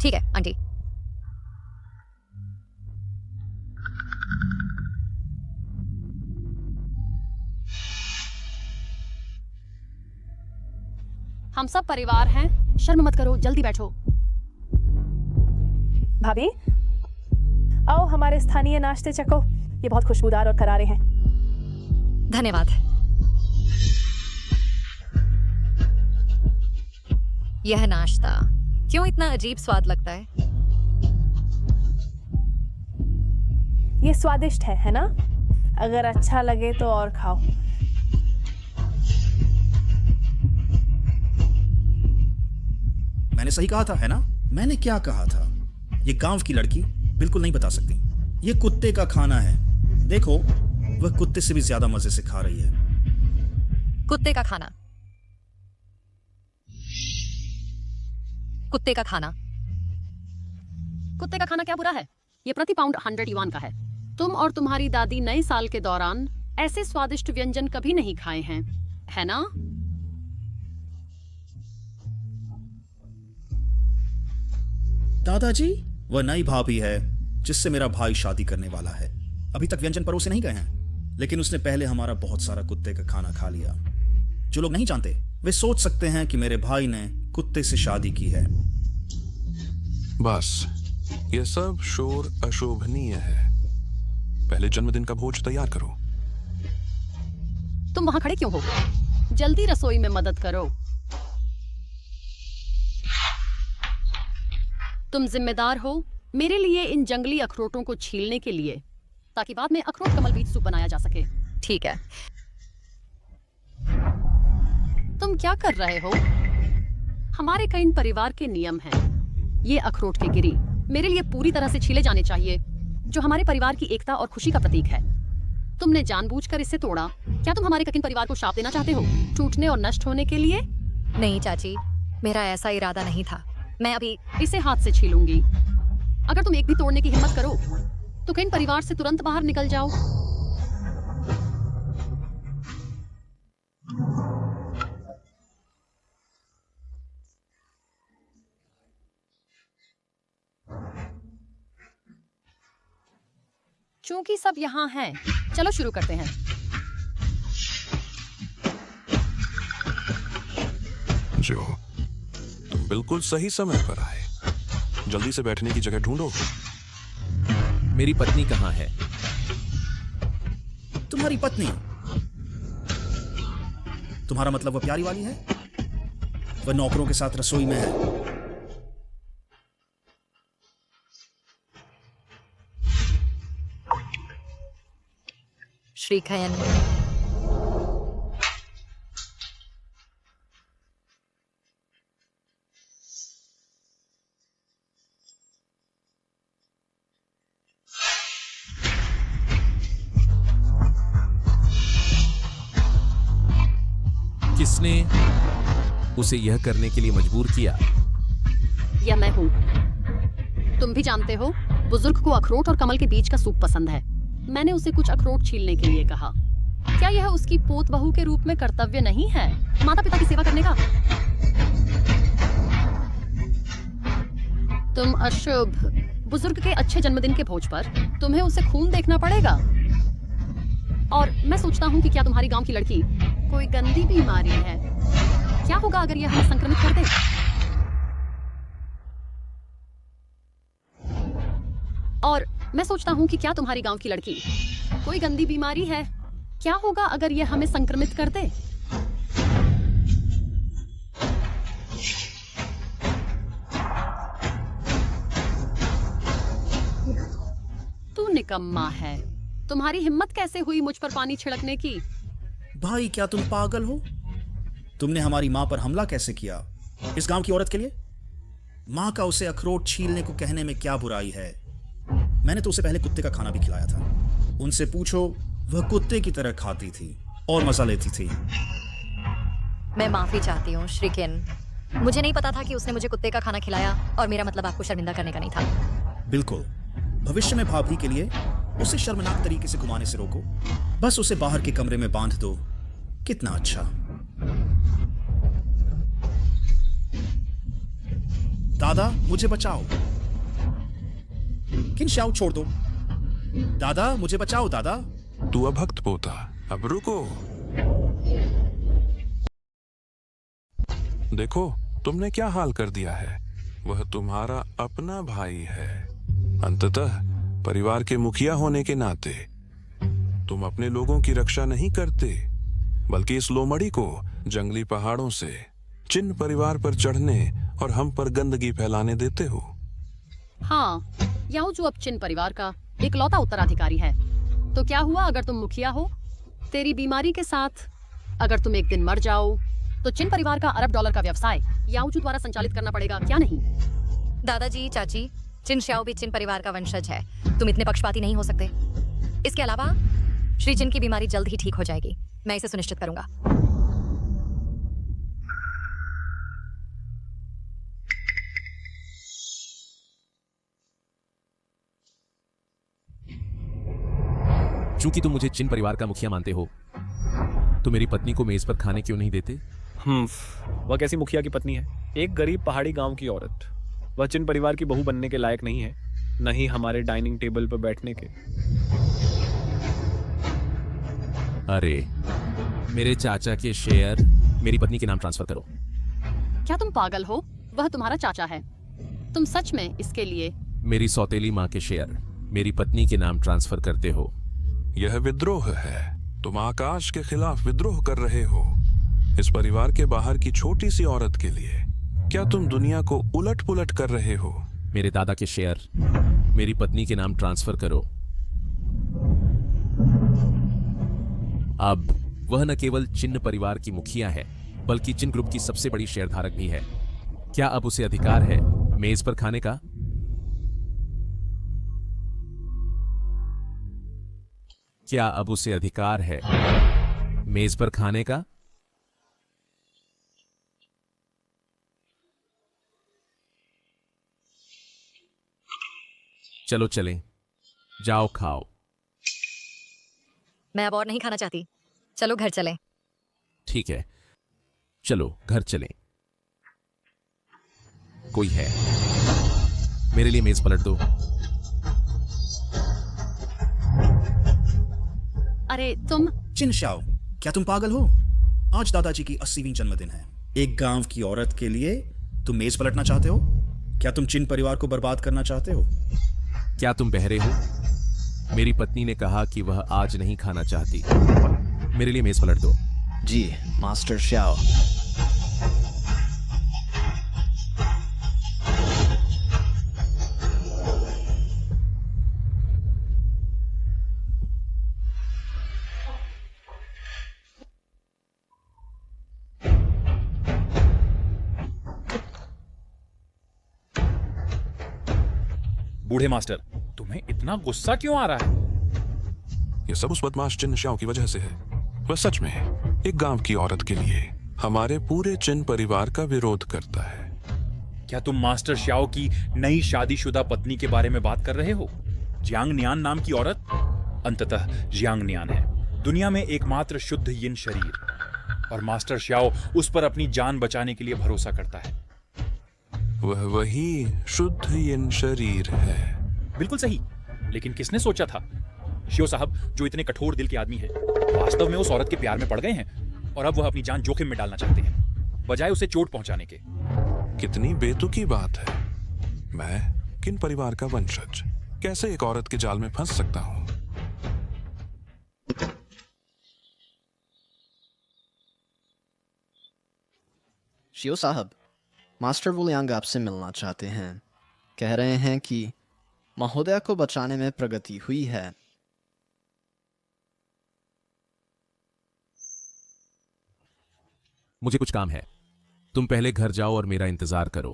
ठीक है आंटी। हम सब परिवार हैं, शर्म मत करो, जल्दी बैठो। भाभी, आओ हमारे स्थानीय नाश्ते चखो, ये बहुत खुशबूदार और करारे हैं। धन्यवाद। यह नाश्ता क्यों इतना अजीब स्वाद लगता है? ये स्वादिष्ट है ना? अगर अच्छा लगे तो और खाओ। मैंने सही कहा था, है ना? मैंने क्या कहा था? ये गांव की लड़की बिल्कुल नहीं बता सकती। ये कुत्ते का खाना है। देखो, वह कुत्ते से भी ज्यादा मजे से खा रही है। कुत्ते का खाना? कुत्ते का खाना? कुत्ते का खाना क्या बुरा है? ये प्रति पाउंड 100 युआन का है। तुम और तुम्हारी दादी नए साल के दौरान ऐसे स्वादिष्ट व्यंजन कभी नहीं खाए हैं, है ना? दादाजी, वह नई भाभी है जिससे मेरा भाई शादी करने वाला है। अभी तक व्यंजन परोसे नहीं गए हैं, लेकिन उसने पहले हमारा बहुत सारा कुत्ते का खाना खा लिया। जो लोग नहीं जानते वे सोच सकते हैं कि मेरे भाई ने कुत्ते से शादी की है। बस, यह सब शोर अशोभनीय है। पहले जन्मदिन का भोज तैयार करो। तुम वहां खड़े क्यों हो? जल्दी रसोई में मदद करो। तुम जिम्मेदार हो मेरे लिए इन जंगली अखरोटों को छीलने के लिए, ताकि बाद में अखरोट कमल बीज सूप बनाया जा सके। ठीक है। तुम क्या कर रहे हो? हमारे कई परिवार के नियम हैं। ये अखरोट के गिरी मेरे लिए पूरी तरह से छीले जाने चाहिए, जो हमारे परिवार की एकता और खुशी का प्रतीक है। तुमने जानबूझकर इसे तोड़ा। क्या तुम हमारे कठिन परिवार को शाप देना चाहते हो, टूटने और नष्ट होने के लिए? नहीं चाची, मेरा ऐसा इरादा नहीं था। मैं अभी इसे हाथ से छीलूंगी। अगर तुम एक भी तोड़ने की हिम्मत करो तो कहीं परिवार से तुरंत बाहर निकल जाओ। चूंकि सब यहाँ हैं, चलो शुरू करते हैं। जो, तुम बिल्कुल सही समय पर आए। जल्दी से बैठने की जगह ढूंढो। मेरी पत्नी कहाँ है? तुम्हारी पत्नी? तुम्हारा मतलब वह प्यारी वाली है? वह नौकरों के साथ रसोई में है। श्रीखयन, किसने उसे यह करने के लिए मजबूर किया? यह मैं हूँ। तुम भी जानते हो, बुजुर्ग को अखरोट और कमल के बीज का सूप पसंद है। मैंने उसे कुछ अखरोट छीलने के लिए कहा। क्या यह उसकी पोत बहू के रूप में कर्तव्य नहीं है, माता पिता की सेवा करने का? तुम अशुभ। बुजुर्ग के अच्छे जन्मदिन के भोज पर तुम्हें उसे खून देखना पड़ेगा। और मैं सोचता हूँ कि क्या तुम्हारी गांव की लड़की कोई गंदी बीमारी है? क्या होगा अगर यह हमें संक्रमित कर दे? और मैं सोचता हूँ कि क्या तुम्हारी गांव की लड़की कोई गंदी बीमारी है? क्या होगा अगर यह हमें संक्रमित कर दे? तू निकम्मा है। तुम्हारी हिम्मत कैसे हुई मुझ पर पानी छिड़कने की? भाई, क्या तुम पागल हो? तुमने हमारी माँ पर हमला कैसे किया? इस गांव की औरत के लिए? माँ का उसे अखरोट छीलने को कहने में क्या बुराई है? मैंने तो उसे पहले कुत्ते का खाना भी खिलाया था। उनसे पूछो, वह कुत्ते की तरह खाती थी और मजा लेती थी। मैं माफी चाहती हूँ श्रीकिन। मुझे नहीं पता था कि उसने मुझे कुत्ते का खाना खिलाया, और मेरा मतलब आपको शर्मिंदा करने का नहीं था। बिल्कुल। भविष्य में भाभी के लिए उसे शर्मनाक तरीके से घुमाने से रोको। बस उसे बाहर के कमरे में बांध दो। कितना अच्छा। दादा, मुझे बचाओ। किन शाओ छोड़ दो। दादा, मुझे बचाओ दादा। तू अभक्त पोता, अब रुको। देखो तुमने क्या हाल कर दिया है। वह तुम्हारा अपना भाई है। अंततः परिवार के मुखिया होने के नाते तुम अपने लोगों की रक्षा नहीं करते, बल्कि इस लोमड़ी को जंगली पहाड़ों से चिन परिवार पर चढ़ने और हम पर गंदगी फैलाने देते हो। हाँ, याओजू अब चिन परिवार का इकलौता उत्तराधिकारी है। तो क्या हुआ अगर तुम मुखिया हो? तेरी बीमारी के साथ अगर तुम एक दिन मर जाओ तो चिन परिवार का अरब डॉलर का व्यवसाय याओजू द्वारा संचालित करना पड़ेगा, क्या नहीं? दादाजी, चाची, चिन श्याओ भी चिन परिवार का वंशज है। तुम इतने पक्षपाती नहीं हो सकते। इसके अलावा श्री चिन की बीमारी जल्द ही ठीक हो जाएगी। मैं इसे सुनिश्चित करूंगा। चूंकि तुम मुझे चिन परिवार का मुखिया मानते हो, तो मेरी पत्नी को मेज पर खाने क्यों नहीं देते? वह कैसी मुखिया की पत्नी है? एक गरीब पहाड़ी गांव की औरत। वह चिन परिवार की बहू बनने के लायक नहीं है, नहीं हमारे डाइनिंग टेबल पर बैठने के। अरे, मेरे चाचा के शेयर मेरी पत्नी के नाम ट्रांसफर करो। क्या तुम पागल हो? वह तुम्हारा चाचा है। तुम सच में इसके लिए मेरी सौतेली माँ के शेयर मेरी पत्नी के नाम ट्रांसफर करते हो। यह विद्रोह है। तुम आकाश के खिलाफ विद्रोह कर रहे हो। इस परिवार के बाहर की छोटी सी औरत के लिए क्या तुम दुनिया को उलट पुलट कर रहे हो? मेरे दादा के शेयर मेरी पत्नी के नाम ट्रांसफर करो। अब वह न केवल चिन्ह परिवार की मुखिया है, बल्कि चिन्ह ग्रुप की सबसे बड़ी शेयरधारक भी है। क्या अब उसे अधिकार है मेज पर खाने का? क्या अब उसे अधिकार है मेज पर खाने का? चलो चलें, जाओ खाओ। मैं अब और नहीं खाना चाहती। चलो घर चलें। ठीक है, चलो घर चलें। कोई है? मेरे लिए मेज पलट दो। अरे तुम चिन श्याओ, क्या तुम पागल हो? आज दादाजी की 80वीं जन्मदिन है। एक गांव की औरत के लिए तुम मेज पलटना चाहते हो? क्या तुम चिन परिवार को बर्बाद करना चाहते हो? क्या तुम बहरे हो? मेरी पत्नी ने कहा कि वह आज नहीं खाना चाहती। मेरे लिए मेज पलट दो। जी मास्टर श्याओ। बूढ़े मास्टर, तुम्हें इतना गुस्सा क्यों आ रहा है? यह सब उस बदमाश चिन श्याओ की वजह से है। वह सच में एक गांव की औरत के लिए हमारे पूरे चिन परिवार का विरोध करता है। क्या तुम मास्टर श्याओ की नई शादीशुदा पत्नी के बारे में बात कर रहे हो? जियांग नियान नाम की औरत? अंततः जियांग नियान है दुनिया में एकमात्र शुद्ध यिन शरीर, और मास्टर श्याओ उस पर अपनी जान बचाने के लिए भरोसा करता है। वह वही शुद्ध यिन शरीर है। बिल्कुल सही, लेकिन किसने सोचा था शियो साहब, जो इतने कठोर दिल के आदमी हैं, वास्तव में उस औरत के प्यार में पड़ गए हैं और अब वह अपनी जान जोखिम में डालना चाहते हैं, बजाय उसे चोट पहुंचाने के। कितनी बेतुकी बात है। मैं किन परिवार का वंशज कैसे एक औरत के जाल में फंस सकता हूं? शियो साहब, मास्टर वुलियांग आपसे मिलना चाहते हैं। कह रहे हैं कि महोदया को बचाने में प्रगति हुई है। मुझे कुछ काम है, तुम पहले घर जाओ और मेरा इंतजार करो।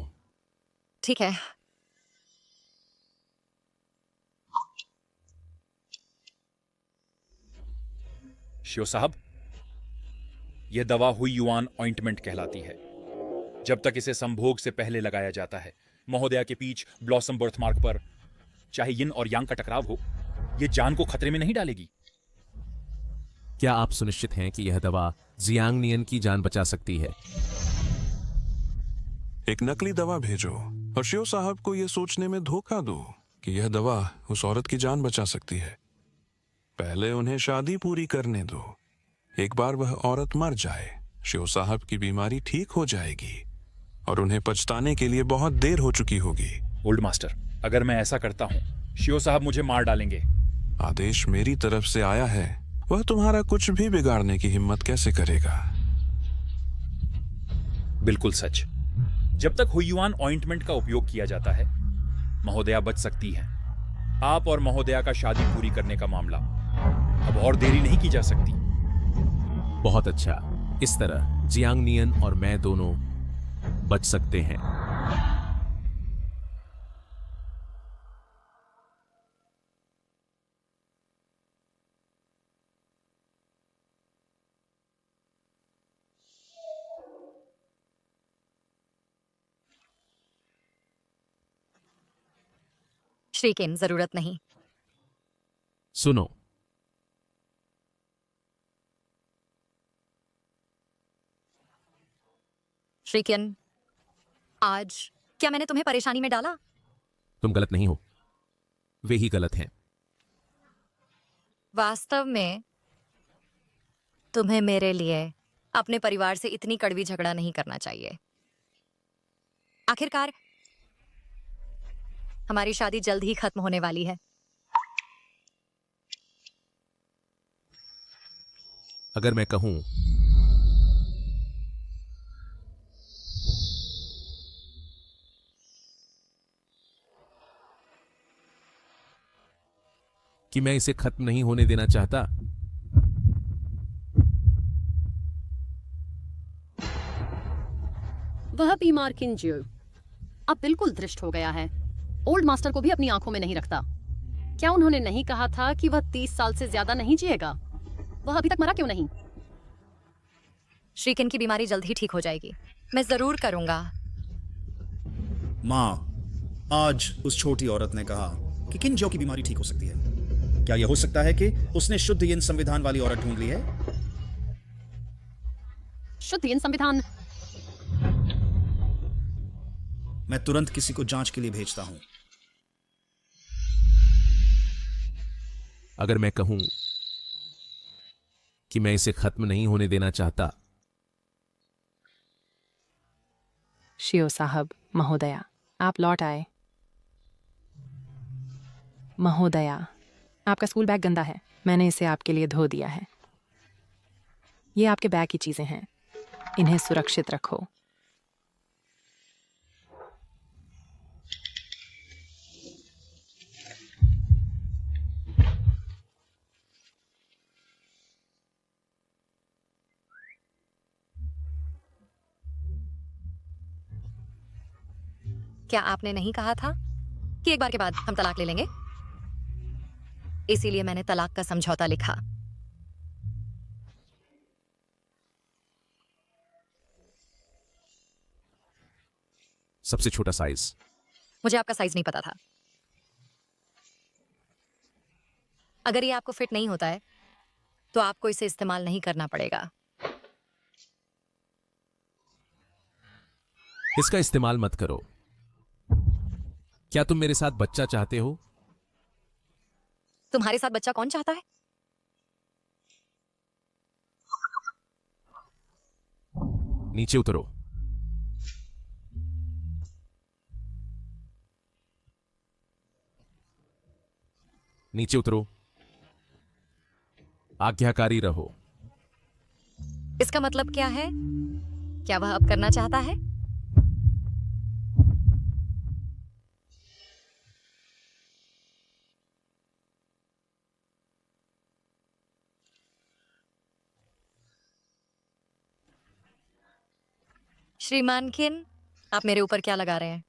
ठीक है। शियो साहब, यह दवा हुई युआन ऑइंटमेंट कहलाती है। जब तक इसे संभोग से पहले लगाया जाता है, महोदया के पीछ ब्लॉसम बर्थमार्क पर चाहे यिन और यांग का टकराव हो, यह जान को खतरे में नहीं डालेगी। क्या आप सुनिश्चित हैं कि यह दवा जियांग नियन की जान बचा सकती है? एक नकली दवा भेजो और शियो साहब को यह सोचने में धोखा दो कि यह दवा उस औरत की जान बचा सकती है। पहले उन्हें शादी पूरी करने दो। एक बार वह औरत मर जाए, शियो साहब की बीमारी ठीक हो जाएगी और उन्हें पछताने के लिए बहुत देर हो चुकी होगी। ओल्ड मास्टर, अगर मैं ऐसा करता हूँ शियो साहब मुझे मार डालेंगे। आदेश मेरी तरफ से आया है, वह तुम्हारा कुछ भी बिगाड़ने की हिम्मत कैसे करेगा? बिल्कुल सच। जब तक हुयुआन ऑइंटमेंट का उपयोग किया जाता है, महोदया बच सकती हैं। आप और महोदया का शादी पूरी करने का मामला अब और देरी नहीं की जा सकती। बहुत अच्छा, इस तरह जियांग नियन और मैं दोनों बच सकते हैं। श्री किम, जरूरत नहीं। सुनो, श्री किम, आज क्या मैंने तुम्हें परेशानी में डाला? तुम गलत नहीं हो, वे ही गलत हैं। वास्तव में तुम्हें मेरे लिए अपने परिवार से इतनी कड़वी झगड़ा नहीं करना चाहिए। आखिरकार हमारी शादी जल्द ही खत्म होने वाली है। अगर मैं कहूं कि मैं इसे खत्म नहीं होने देना चाहता, वह बीमार किंजियो अब बिल्कुल दृष्ट हो गया है। ओल्ड मास्टर को भी अपनी आंखों में नहीं रखता। क्या उन्होंने नहीं कहा था कि वह 30 साल से ज्यादा नहीं जिएगा? वह अभी तक मरा क्यों नहीं? श्रीकिन की बीमारी जल्द ही ठीक हो जाएगी। मैं जरूर करूंगा। माँ, आज उस छोटी औरत ने कहा कि किंजो की बीमारी ठीक हो सकती है। क्या यह हो सकता है कि उसने शुद्ध यिन संविधान वाली औरत ढूंढ ली है? शुद्ध यिन संविधान? मैं तुरंत किसी को जांच के लिए भेजता हूं। अगर मैं कहूं कि मैं इसे खत्म नहीं होने देना चाहता। शियो साहब, महोदया, आप लौट आए। महोदया, आपका स्कूल बैग गंदा है, मैंने इसे आपके लिए धो दिया है। ये आपके बैग की चीजें हैं, इन्हें सुरक्षित रखो। क्या आपने नहीं कहा था कि एक बार के बाद हम तलाक ले लेंगे? इसीलिए मैंने तलाक का समझौता लिखा। सबसे छोटा साइज। मुझे आपका साइज नहीं पता था। अगर ये आपको फिट नहीं होता है तो आपको इसे इस्तेमाल नहीं करना पड़ेगा। इसका इस्तेमाल मत करो। क्या तुम मेरे साथ बच्चा चाहते हो? तुम्हारे साथ बच्चा कौन चाहता है? नीचे उतरो। नीचे उतरो। आज्ञाकारी रहो। इसका मतलब क्या है? क्या वह अब करना चाहता है? श्रीमान किन, आप मेरे ऊपर क्या लगा रहे हैं?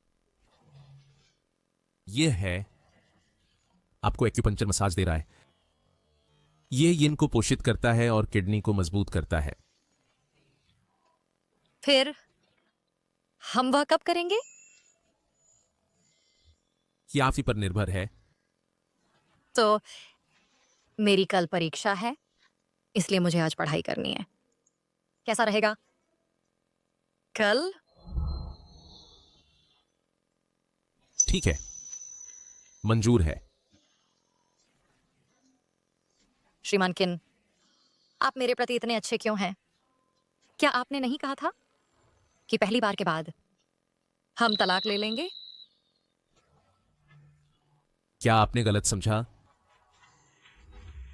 यह है, आपको एक्यूपंक्चर मसाज दे रहा है। यह यिन को पोषित करता है और किडनी को मजबूत करता है। फिर हम वह कब करेंगे? यह आप ही पर निर्भर है। तो मेरी कल परीक्षा है, इसलिए मुझे आज पढ़ाई करनी है। कैसा रहेगा? कल? ठीक है, मंजूर है। श्रीमान किन, आप मेरे प्रति इतने अच्छे क्यों हैं? क्या आपने नहीं कहा था कि पहली बार के बाद हम तलाक ले लेंगे। क्या आपने गलत समझा?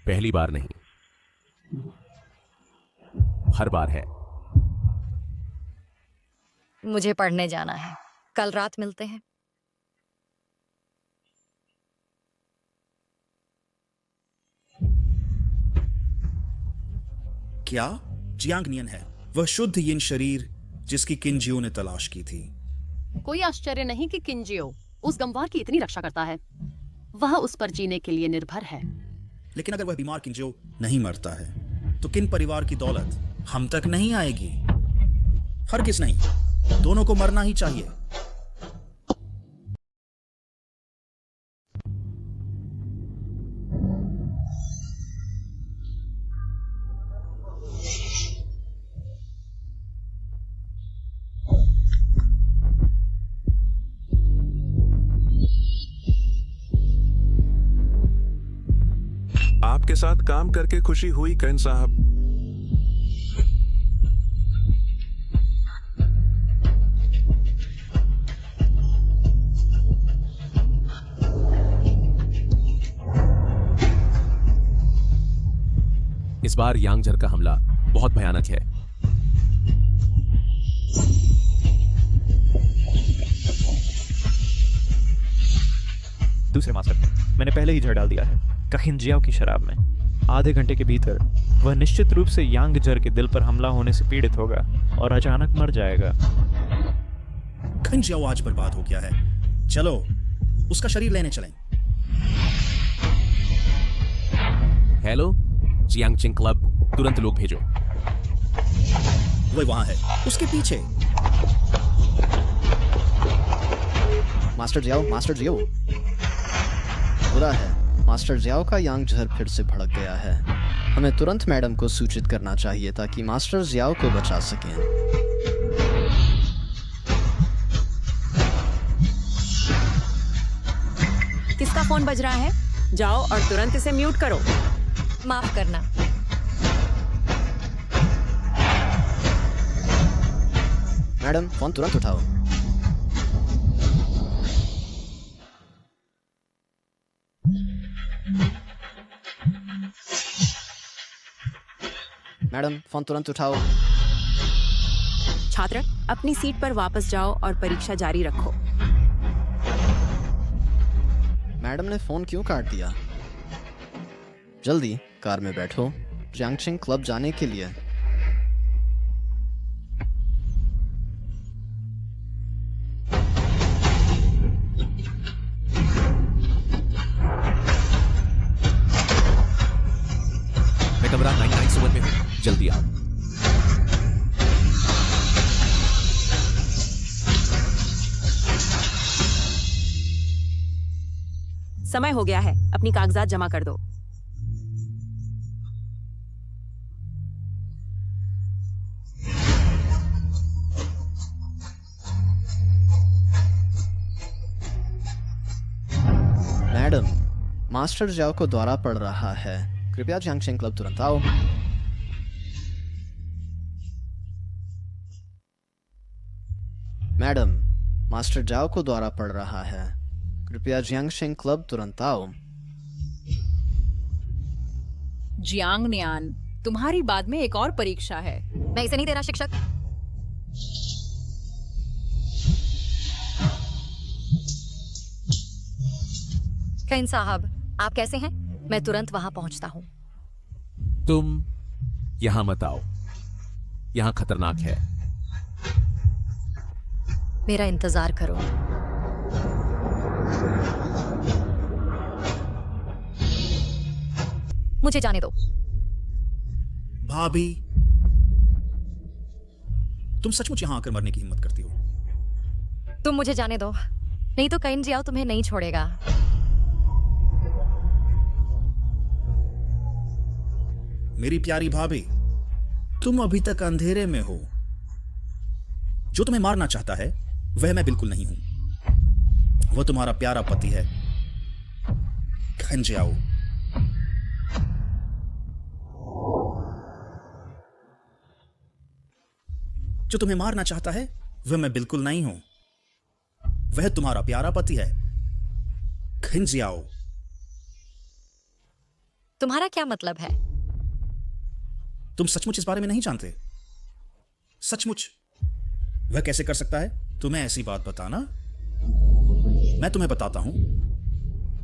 पहली बार नहीं, हर बार है। मुझे पढ़ने जाना है, कल रात मिलते हैं। क्या जियांग नियन है वह शुद्ध यिन शरीर जिसकी किनजियो ने तलाश की थी? कोई आश्चर्य नहीं कि किंजियो उस गंवार की इतनी रक्षा करता है। वह उस पर जीने के लिए निर्भर है। लेकिन अगर वह बीमार किंजियो नहीं मरता है तो किन परिवार की दौलत हम तक नहीं आएगी? हरगिज नहीं, दोनों को मरना ही चाहिए। आपके साथ काम करके खुशी हुई कैन साहब। इस बार यांगझर का हमला बहुत भयानक है। दूसरे मास्टर, मैंने पहले ही जहर डाल दिया है कखिंजियाओ की शराब में। आधे घंटे के भीतर वह निश्चित रूप से यांगझर के दिल पर हमला होने से पीड़ित होगा और अचानक मर जाएगा। खिंजियाओ आज बर्बाद हो गया है। चलो उसका शरीर लेने चलें। हेलो जियांगचिंग क्लब, तुरंत लोग भेजो। वह वहां है, उसके पीछे। मास्टर जियाओ बुरा है। मास्टर जियाओ का यांगझर फिर से भड़क गया है। हमें तुरंत मैडम को सूचित करना चाहिए ताकि मास्टर जियाओ को बचा सकें। किसका फोन बज रहा है? जाओ और तुरंत इसे म्यूट करो। माफ करना। मैडम फोन तुरंत उठाओ। मैडम फोन तुरंत उठाओ। छात्र अपनी सीट पर वापस जाओ और परीक्षा जारी रखो। मैडम ने फोन क्यों काट दिया? जल्दी कार में बैठो, जियांगचिंग क्लब जाने के लिए। मैं कमरा 997 में हूं, जल्दी आओ। समय हो गया है, अपनी कागजात जमा कर दो। मैडम, मास्टर जियाओ को दौरा पड़ रहा है, कृपया जियांगचिंग क्लब तुरंत आओ। मैडम, मास्टर जियाओ को दौरा पड़ रहा है, कृपया जियांगचिंग क्लब तुरंत आओ। जियांग नियान, तुम्हारी बाद में एक और परीक्षा है। मैं इसे नहीं दे रहा शिक्षक। कैन साहब, आप कैसे हैं? मैं तुरंत वहां पहुंचता हूं। तुम यहां मत आओ, यहां खतरनाक है। मेरा इंतजार करो। मुझे जाने दो। भाभी, तुम सचमुच यहां आकर मरने की हिम्मत करती हो? तुम मुझे जाने दो, नहीं तो कैन जियाओ तुम्हें नहीं छोड़ेगा। मेरी प्यारी भाभी, तुम अभी तक अंधेरे में हो। जो तुम्हें मारना चाहता है वह मैं बिल्कुल नहीं हूं। वह तुम्हारा प्यारा पति है, खंजियाओ। जो तुम्हें मारना चाहता है वह मैं बिल्कुल नहीं हूं। वह तुम्हारा प्यारा पति है, खिंजियाओ। तुम्हारा क्या मतलब है? तुम सचमुच इस बारे में नहीं जानते? सचमुच? वह कैसे कर सकता है? तुम्हें ऐसी बात बताना। मैं तुम्हें बताता हूं।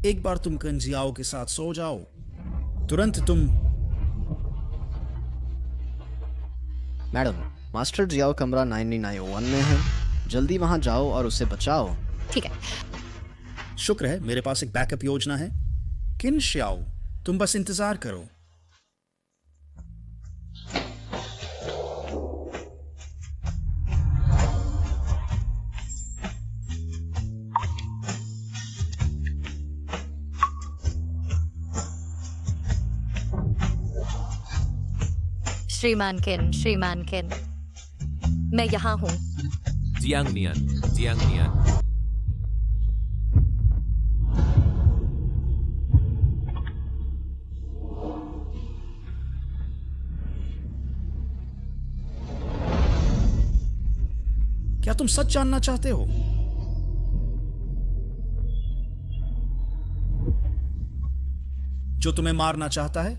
एक बार तुम खिंजियाओ के साथ सो जाओ, तुरंत तुम। मैडम, मास्टर जियाओ कमरा 9901 में है, जल्दी वहां जाओ और उसे बचाओ। ठीक है। शुक्र है मेरे पास एक बैकअप योजना है। किन श्याओ, तुम बस इंतजार करो। श्रीमान किन, मैं यहाँ हूँ। जियांग नियान। क्या तुम सच जानना चाहते हो? जो तुम्हें मारना चाहता है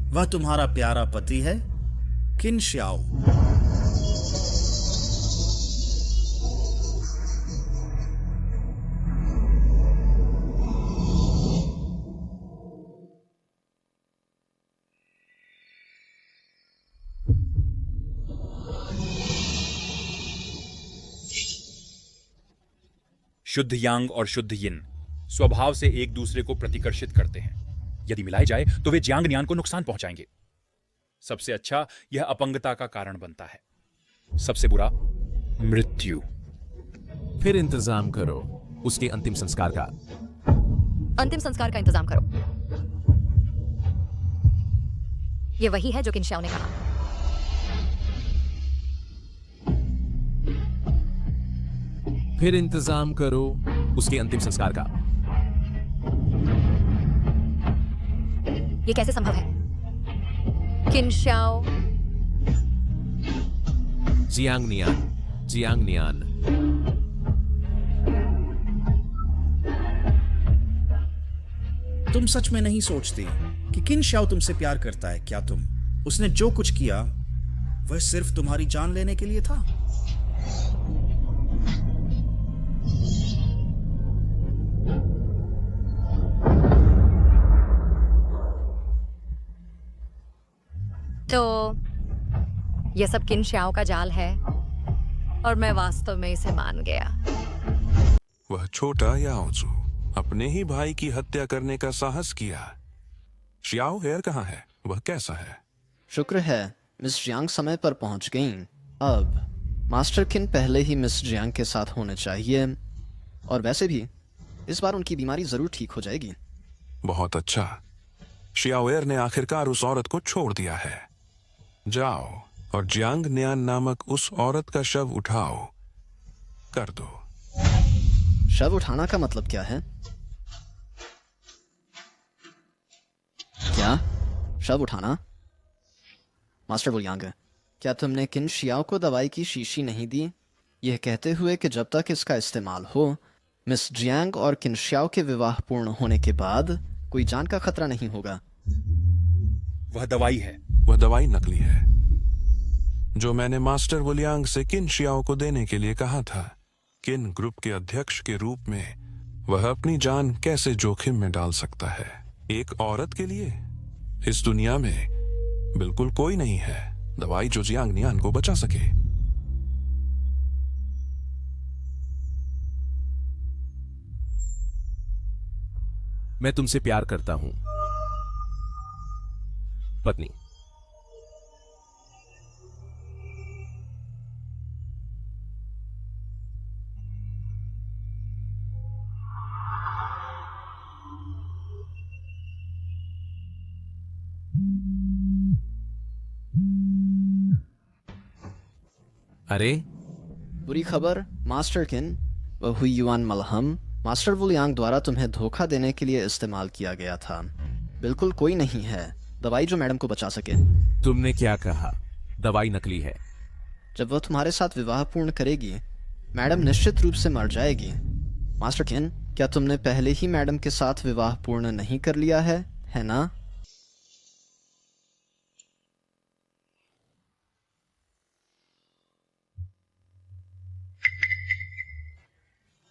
वह तुम्हारा प्यारा पति है, किन श्याओ। शुद्ध यांग और शुद्ध यिन स्वभाव से एक दूसरे को प्रतिकर्षित करते हैं। यदि मिलाए जाए तो वे जियांग नियान को नुकसान पहुंचाएंगे। सबसे अच्छा यह अपंगता का कारण बनता है, सबसे बुरा मृत्यु। फिर इंतजाम करो उसके अंतिम संस्कार का। अंतिम संस्कार का इंतजाम करो। ये वही है जो किनशाओ ने कहा। फिर इंतजाम करो उसके अंतिम संस्कार का। ये कैसे संभव है? किनशाओ, जियांग नियान। तुम सच में नहीं सोचती कि किन श्याओ तुमसे प्यार करता है? क्या तुम उसने जो कुछ किया वह सिर्फ तुम्हारी जान लेने के लिए था? तो यह सब किनशाओ का जाल है और मैं वास्तव में इसे मान गया। वह छोटा याओजू अपने ही भाई की हत्या करने का साहस किया। श्याओ हेयर कहाँ है? वह कैसा है? शुक्र है मिस जियांग समय पर पहुंच गईं। अब मास्टर किन पहले ही मिस जियांग के साथ होने चाहिए, और वैसे भी इस बार उनकी बीमारी जरूर ठीक हो जाएगी। बहुत अच्छा। श्याओएर ने आखिरकार उस औरत को छोड़ दिया है। जाओ और जियांग नियान नामक उस औरत का शव उठाओ। कर दो। शव उठाना का मतलब क्या है? क्या शव उठाना? मास्टर वुलियांग, क्या तुमने किन शियाओ को दवाई की शीशी नहीं दी, यह कहते हुए कि जब तक इसका इस्तेमाल हो मिस जियांग और किन शियाओ के विवाह पूर्ण होने के बाद कोई जान का खतरा नहीं होगा? वह दवाई है। वह दवाई नकली है जो मैंने मास्टर वुलियांग से किन शियाओ को देने के लिए कहा था। किन ग्रुप के अध्यक्ष के रूप में वह अपनी जान कैसे जोखिम में डाल सकता है एक औरत के लिए? इस दुनिया में बिल्कुल कोई नहीं है दवाई जो जियांग नियान को बचा सके। मैं तुमसे प्यार करता हूं पत्नी। अरे बुरी खबर मास्टर किन, वह हुई युआन मलहम मास्टर वुलियांग द्वारा तुम्हें धोखा देने के लिए इस्तेमाल किया गया था। बिल्कुल कोई नहीं है दवाई जो मैडम को बचा सके। तुमने क्या कहा? दवाई नकली है। जब वह तुम्हारे साथ विवाह पूर्ण करेगी मैडम निश्चित रूप से मर जाएगी। मास्टर किन, क्या तुमने पहले ही मैडम के साथ विवाह पूर्ण नहीं कर लिया है ना?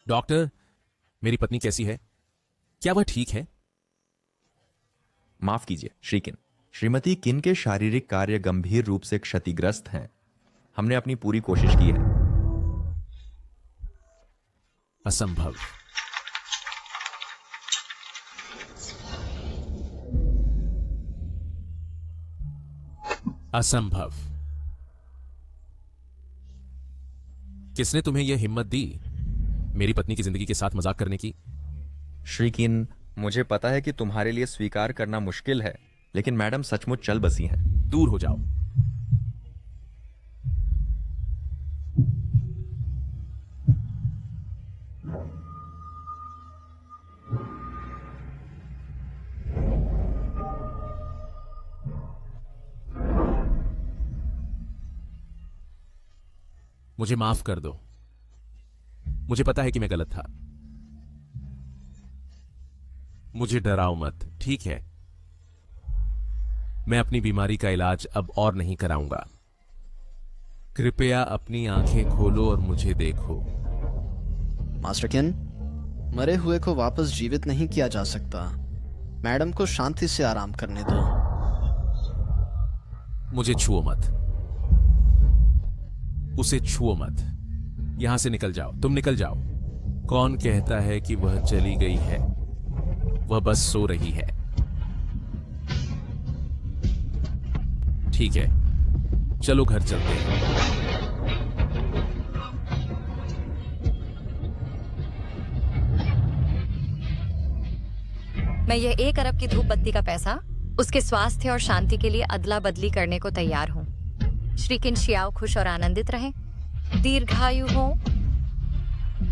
डॉक्टर, मेरी पत्नी कैसी है? क्या वह ठीक है? माफ कीजिए श्री किन, श्रीमती किन के शारीरिक कार्य गंभीर रूप से क्षतिग्रस्त हैं। हमने अपनी पूरी कोशिश की है। असंभव। असंभव। किसने तुम्हें यह हिम्मत दी मेरी पत्नी की जिंदगी के साथ मजाक करने की? श्री किन, मुझे पता है कि तुम्हारे लिए स्वीकार करना मुश्किल है, लेकिन मैडम सचमुच चल बसी हैं। दूर हो जाओ। मुझे माफ कर दो। मुझे पता है कि मैं गलत था। मुझे डराओ मत, ठीक है? मैं अपनी बीमारी का इलाज अब और नहीं कराऊंगा। कृपया अपनी आंखें खोलो और मुझे देखो। मास्टर किन, मरे हुए को वापस जीवित नहीं किया जा सकता। मैडम को शांति से आराम करने दो। मुझे छुओ मत। उसे छुओ मत। यहां से निकल जाओ। तुम निकल जाओ। कौन कहता है कि वह चली गई है? वह बस सो रही है। ठीक है, चलो घर चलते हैं। मैं यह 1 अरब की धूप बत्ती का पैसा उसके स्वास्थ्य और शांति के लिए अदला बदली करने को तैयार हूं। श्री किन शियाओ खुश और आनंदित रहें, दीर्घायु हो।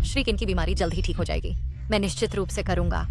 श्री किन की बीमारी जल्द ही ठीक हो जाएगी। मैं निश्चित रूप से करूंगा।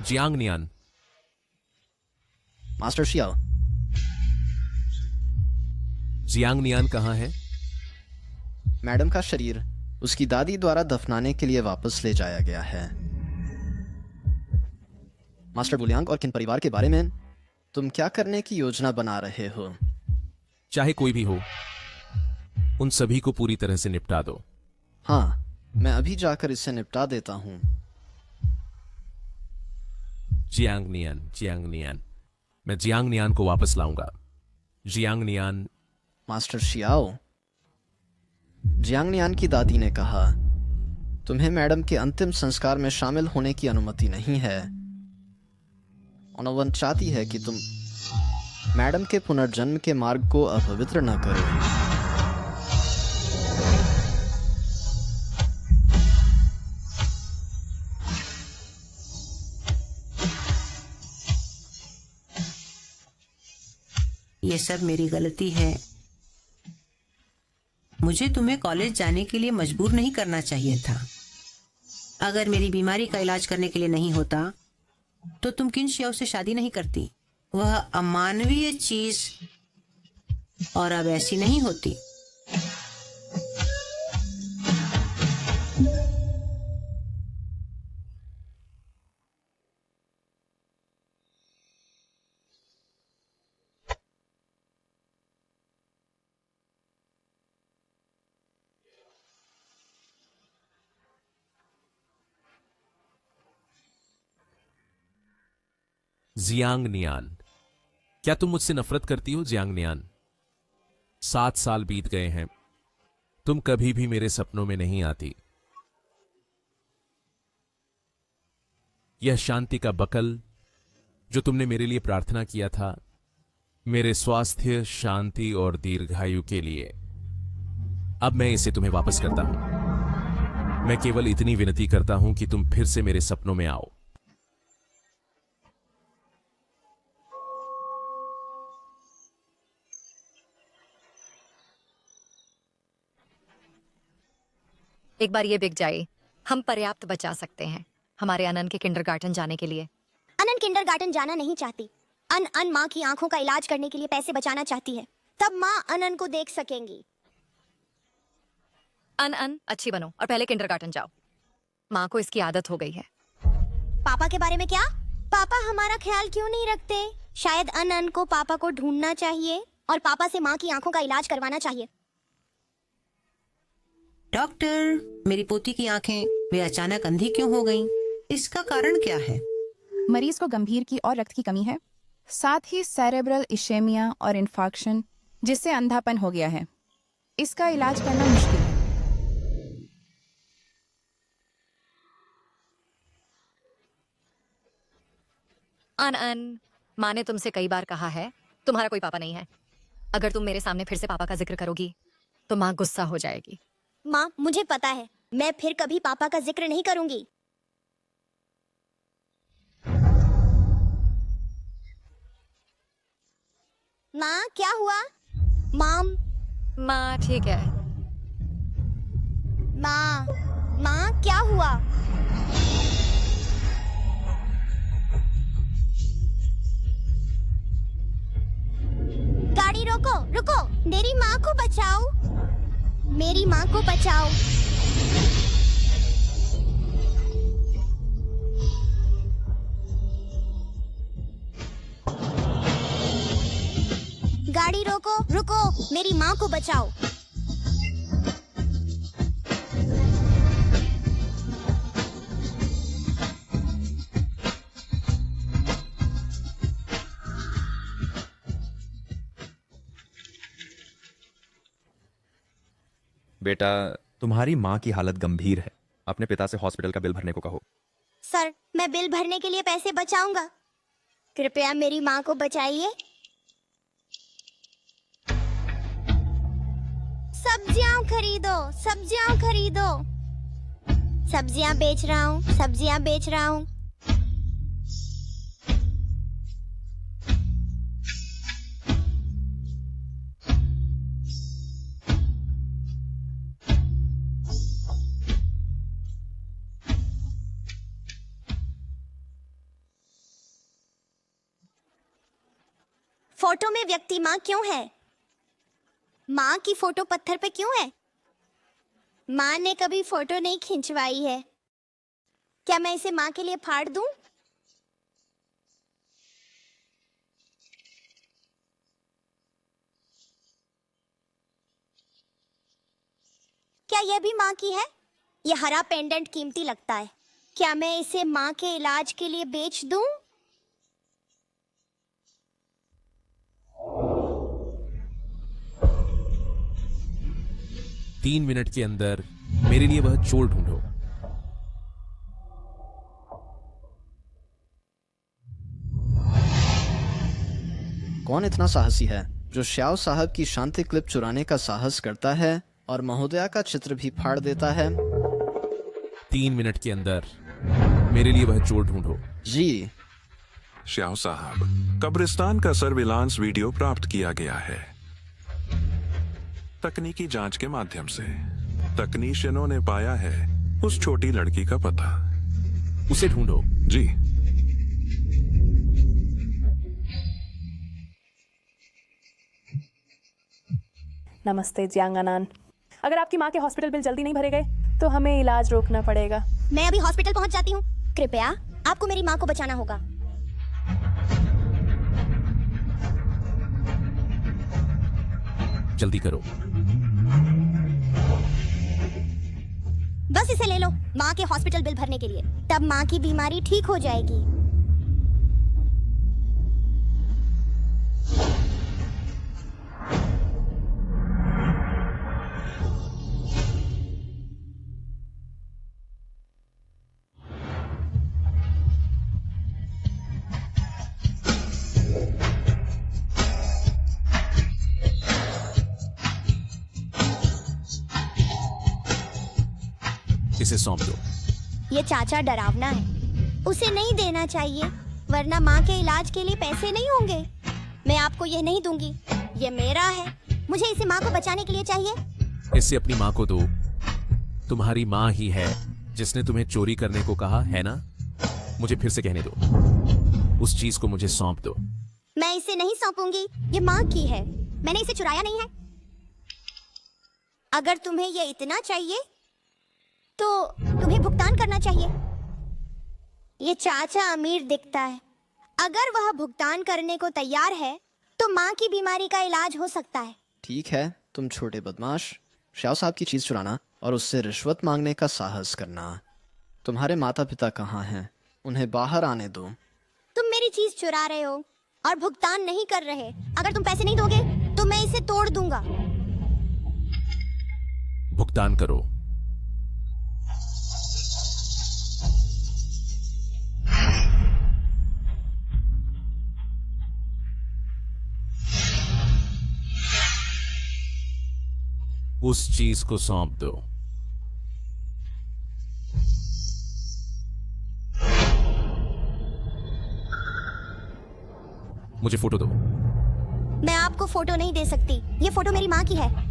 Jiang Nian. Master Xiao. Jiang Nian कहां है? मैडम का शरीर उसकी दादी द्वारा दफनाने के लिए वापस ले जाया गया है। मास्टर बुलियांग और किन परिवार के बारे में तुम क्या करने की योजना बना रहे हो? चाहे कोई भी हो, उन सभी को पूरी तरह से निपटा दो। हाँ, मैं अभी जाकर इसे निपटा देता हूं। जियांग नियान। मैं जियांग नियान को वापस लाऊंगा। Jiang Nian. Master Xiao, Jiang नियान की दादी ने कहा तुम्हें मैडम के अंतिम संस्कार में शामिल होने की अनुमति नहीं है। ओनोवन चाहती है कि तुम मैडम के पुनर्जन्म के मार्ग को अपवित्र न करो। ये सब मेरी गलती है। मुझे तुम्हें कॉलेज जाने के लिए मजबूर नहीं करना चाहिए था। अगर मेरी बीमारी का इलाज करने के लिए नहीं होता तो तुम किन शियाओ से शादी नहीं करती। वह अमानवीय चीज और अब ऐसी नहीं होती। जियांग नियान, क्या तुम मुझसे नफरत करती हो? जियांग नियान, 7 साल बीत गए हैं, तुम कभी भी मेरे सपनों में नहीं आती। यह शांति का बकल जो तुमने मेरे लिए प्रार्थना किया था, मेरे स्वास्थ्य, शांति और दीर्घायु के लिए। अब मैं इसे तुम्हें वापस करता हूं। मैं केवल इतनी विनती करता हूं कि तुम फिर से मेरे सपनों में आओ। एक बार ये बिक जाए, हम पर्याप्त बचा सकते हैं हमारे अनन के किंडरगार्टन जाने के लिए। अनन किंडरगार्टन जाना नहीं चाहती। अन माँ की आंखों का इलाज करने के लिए पैसे बचाना चाहती है। तब माँ अनन को देख सकेंगी। अन अच्छी बनो और पहले किंडरगार्टन जाओ। माँ को इसकी आदत हो गई है। पापा के बारे में क्या? पापा हमारा ख्याल क्यों नहीं रखते? शायद अनन को पापा को ढूंढना चाहिए और पापा से माँ की आंखों का इलाज करवाना चाहिए। डॉक्टर, मेरी पोती की आंखें वे अचानक अंधी क्यों हो गईं? इसका कारण क्या है? मरीज को गंभीर की और रक्त की कमी है, साथ ही सेरेब्रल इशेमिया और इन्फार्क्शन, जिससे अंधापन हो गया है। इसका इलाज करना मुश्किल है। अन माँ ने तुमसे कई बार कहा है तुम्हारा कोई पापा नहीं है। अगर तुम मेरे सामने फिर से पापा का जिक्र करोगी तो माँ गुस्सा हो जाएगी। माँ, मुझे पता है, मैं फिर कभी पापा का जिक्र नहीं करूंगी। माँ, क्या हुआ? माँ ठीक है। माँ, क्या हुआ? गाड़ी रुको, मेरी माँ को बचाओ। मेरी माँ को बचाओ। गाड़ी रुको, मेरी माँ को बचाओ। बेटा, तुम्हारी माँ की हालत गंभीर है। अपने पिता से हॉस्पिटल का बिल भरने को कहो। सर, मैं बिल भरने के लिए पैसे बचाऊंगा। कृपया मेरी माँ को बचाइए। सब्जियां खरीदो। सब्जियां बेच रहा हूँ। फोटो में व्यक्ति माँ क्यों है? माँ की फोटो पत्थर पे क्यों है? माँ ने कभी फोटो नहीं खिंचवाई है। क्या मैं इसे माँ के लिए फाड़ दूं? क्या यह भी माँ की है? यह हरा पेंडेंट कीमती लगता है। क्या मैं इसे माँ के इलाज के लिए बेच दूं? तीन मिनट के अंदर मेरे लिए वह चोर ढूंढो। कौन इतना साहसी है जो श्याओ साहब की शांति क्लिप चुराने का साहस करता है और महोदया का चित्र भी फाड़ देता है? 3 मिनट के अंदर मेरे लिए वह चोर ढूंढो। जी। श्याओ साहब, कब्रिस्तान का सर्विलांस वीडियो प्राप्त किया गया है तकनीकी जांच के माध्यम से। तकनीशियनों ने पाया है उस छोटी लड़की का पता। उसे ढूंढो। जी। नमस्ते जियांग अनान। अगर आपकी माँ के हॉस्पिटल बिल जल्दी नहीं भरे गए तो हमें इलाज रोकना पड़ेगा। मैं अभी हॉस्पिटल पहुंच जाती हूँ। कृपया आपको मेरी माँ को बचाना होगा। जल्दी करो। बस इसे ले लो माँ के हॉस्पिटल बिल भरने के लिए। तब माँ की बीमारी ठीक हो जाएगी। इसे सौंप दो। ये चाचा डरावना है, उसे नहीं देना चाहिए, वरना माँ के इलाज के लिए पैसे नहीं होंगे। मैं आपको ये नहीं दूंगी, ये मेरा है, मुझे इसे माँ को बचाने के लिए चाहिए। इसे अपनी माँ को दो। तुम्हारी माँ ही है जिसने तुम्हें चोरी करने को कहा है ना? मुझे फिर से कहने दो, उस चीज को मुझे सौंप दो। मैं इसे नहीं सौंपूंगी, ये माँ की है, मैंने इसे चुराया नहीं है। अगर तुम्हें ये इतना चाहिए तो तुम्हें भुगतान करना चाहिए। ये चाचा अमीर दिखता है, अगर वह भुगतान करने को तैयार है तो माँ की बीमारी का इलाज हो सकता है। ठीक है, तुम छोटे बदमाश, श्याओ साहब की चीज चुराना और उससे रिश्वत मांगने का साहस करना। तुम्हारे माता पिता कहाँ हैं? उन्हें बाहर आने दो। तुम मेरी चीज चुरा रहे हो और भुगतान नहीं कर रहे। अगर तुम पैसे नहीं दोगे तो मैं इसे तोड़ दूंगा। भुगतान करो। उस चीज को सौंप दो। मुझे फोटो दो। मैं आपको फोटो नहीं दे सकती, ये फोटो मेरी माँ की है।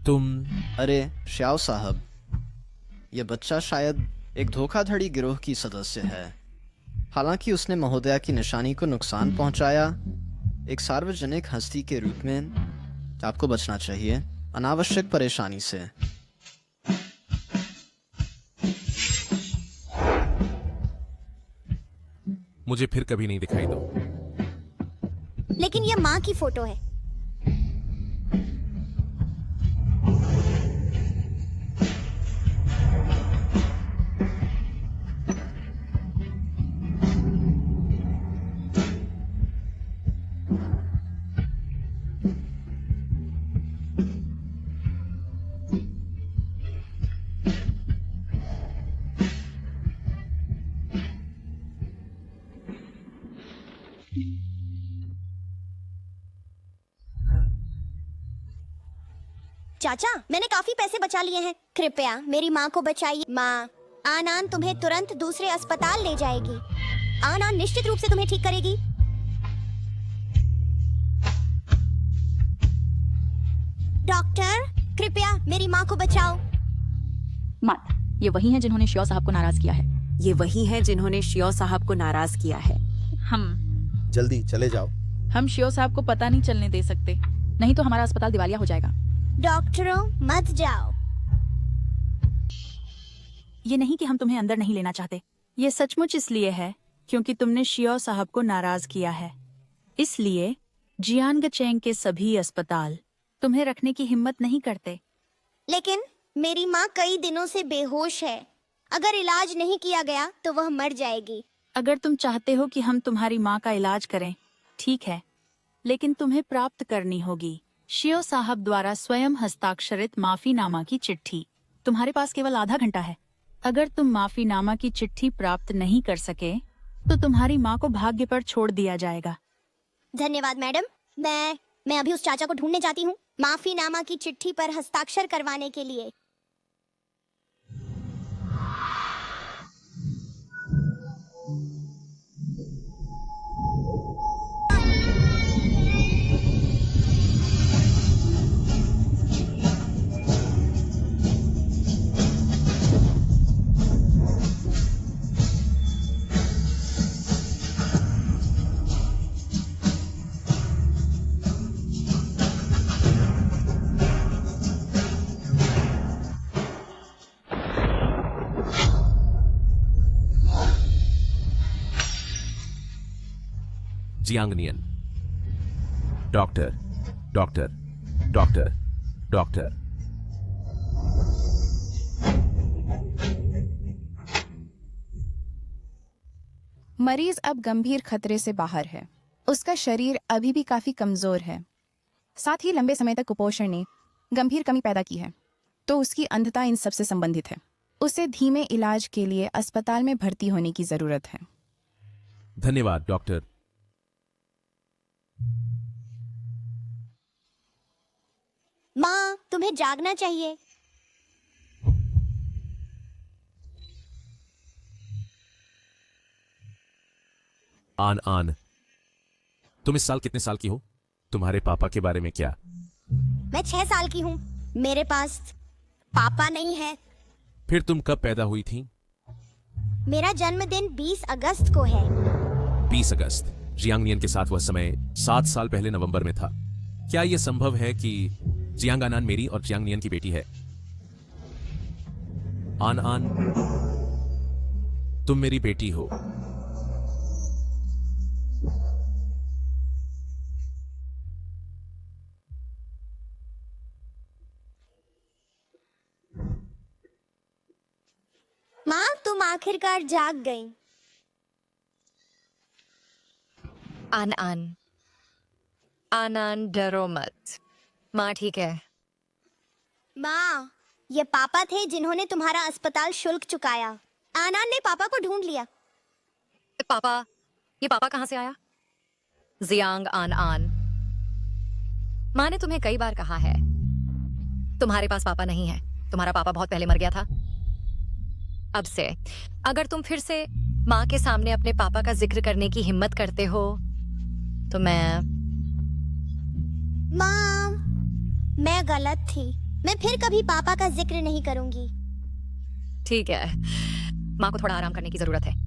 तुम? अरे श्याओ साहब, यह बच्चा शायद एक धोखाधड़ी गिरोह की सदस्य है। हालांकि उसने महोदया की निशानी को नुकसान पहुंचाया। एक सार्वजनिक हस्ती के रूप में आपको बचना चाहिए अनावश्यक परेशानी से। मुझे फिर कभी नहीं दिखाई दो। लेकिन यह माँ की फोटो है। चाचा, मैंने काफी पैसे बचा लिए हैं, कृपया मेरी माँ को बचाइए। माँ, आनान तुम्हें तुरंत दूसरे अस्पताल ले जाएगी। आनान निश्चित रूप से तुम्हें ठीक करेगी। डॉक्टर, कृपया मेरी माँ को बचाओ। मत, ये वही हैं जिन्होंने शियो साहब को नाराज किया है। ये वही हैं जिन्होंने शियो साहब को नाराज किया है। हम जल्दी चले जाओ। हम शियो साहब को पता नहीं चलने दे सकते, नहीं तो हमारा अस्पताल दिवालिया हो जाएगा। डॉक्टरों, मत जाओ। ये नहीं कि हम तुम्हें अंदर नहीं लेना चाहते, ये सचमुच इसलिए है क्योंकि तुमने शियो साहब को नाराज किया है। इसलिए जियानगचेंग के सभी अस्पताल तुम्हें रखने की हिम्मत नहीं करते। लेकिन मेरी माँ कई दिनों से बेहोश है, अगर इलाज नहीं किया गया तो वह मर जाएगी। अगर तुम चाहते हो कि हम तुम्हारी माँ का इलाज करें, ठीक है, लेकिन तुम्हें प्राप्त करनी होगी शियो साहब द्वारा स्वयं हस्ताक्षरित माफीनामा की चिट्ठी। तुम्हारे पास केवल आधा घंटा है। अगर तुम माफीनामा की चिट्ठी प्राप्त नहीं कर सके तो तुम्हारी माँ को भाग्य पर छोड़ दिया जाएगा। धन्यवाद मैडम। मैं अभी उस चाचा को ढूंढने जाती हूँ, माफीनामा की चिट्ठी पर हस्ताक्षर करवाने के लिए। Jiang Nian. Doctor, doctor, doctor, doctor. मरीज अब गंभीर खतरे से बाहर है। उसका शरीर अभी भी काफी कमजोर है। साथ ही लंबे समय तक कुपोषण ने गंभीर कमी पैदा की है, तो उसकी अंधता इन सब से संबंधित है। उसे धीमे इलाज के लिए अस्पताल में भर्ती होने की जरूरत है। धन्यवाद डॉक्टर। माँ, तुम्हें जागना चाहिए। आन आन, तुम इस साल कितने साल की हो? तुम्हारे पापा के बारे में क्या? मैं 6 साल की हूँ। मेरे पास पापा नहीं है। फिर तुम कब पैदा हुई थी? मेरा जन्मदिन 20 अगस्त को है। 20 अगस्त। जियांग के साथ वह समय 7 साल पहले नवंबर में था। क्या यह संभव है कि जियांग आनान मेरी और जियांग नियन की बेटी है? आन आन, तुम मेरी बेटी हो। माँ, तुम आखिरकार जाग गई। आन आन, आनान, डरो मत। माँ ठीक है। माँ, ये पापा थे जिन्होंने तुम्हारा अस्पताल शुल्क चुकाया। आनान ने पापा को ढूंढ लिया। पापा? ये पापा कहाँ से आया? जियांग आन आन, माँ ने तुम्हें कई बार कहा है तुम्हारे पास पापा नहीं है। तुम्हारा पापा बहुत पहले मर गया था। अब से अगर तुम फिर से माँ के सामने अपने पापा का जिक्र करने की हिम्मत करते हो तो माँ, मैं गलत थी। मैं फिर कभी पापा का जिक्र नहीं करूंगी। ठीक है। माँ को थोड़ा आराम करने की जरूरत है।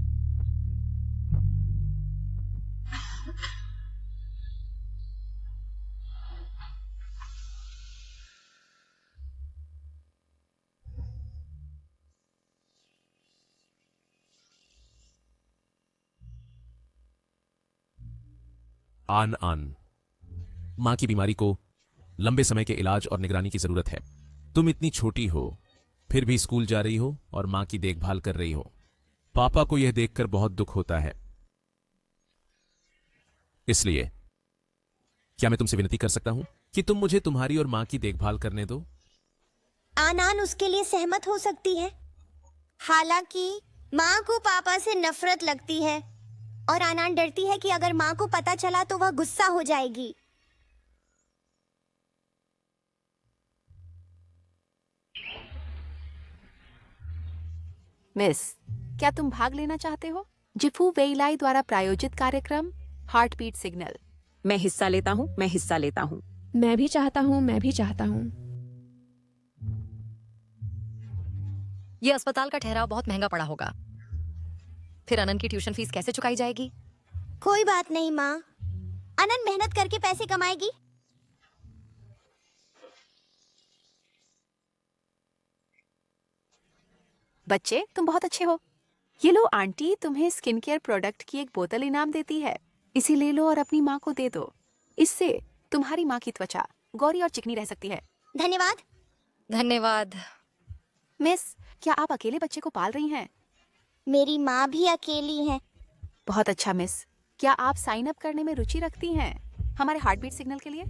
आन आन, मां की बीमारी को लंबे समय के इलाज और निगरानी की जरूरत है। तुम इतनी छोटी हो, फिर भी स्कूल जा रही हो और मां की देखभाल कर रही हो। पापा को यह देखकर बहुत दुख होता है। इसलिए क्या मैं तुमसे विनती कर सकता हूं कि तुम मुझे तुम्हारी और मां की देखभाल करने दो? आनान उसके लिए सहमत हो सकती है। हालांकि माँ को पापा से नफरत लगती है और आनान डरती है कि अगर माँ को पता चला तो वह गुस्सा हो जाएगी। मिस, क्या तुम भाग लेना चाहते हो? जिफू वेइलाई द्वारा प्रायोजित कार्यक्रम हार्ट बीट सिग्नल। मैं हिस्सा लेता हूँ, मैं हिस्सा लेता हूँ। मैं भी चाहता हूँ, मैं भी चाहता हूँ। यह अस्पताल का ठहराव बहुत महंगा पड़ा होगा। फिर अनन की ट्यूशन फीस कैसे चुकाई जाएगी? कोई बात नहीं माँ, अनन मेहनत करके पैसे कमाएगी। बच्चे, तुम बहुत अच्छे हो। ये लो आंटी तुम्हें स्किन केयर प्रोडक्ट की एक बोतल इनाम देती है। इसे ले लो और अपनी माँ को दे दो। इससे तुम्हारी माँ की त्वचा गौरी और चिकनी रह सकती है। धन्यवाद। धन्यवाद। मिस, क्या आप अकेले बच्चे को पाल रही हैं? मेरी माँ भी अकेली है। बहुत अच्छा मिस। क्या आप साइन अप करने में रुचि रखती हैं हमारे हार्ट बीट सिग्नल के लिए?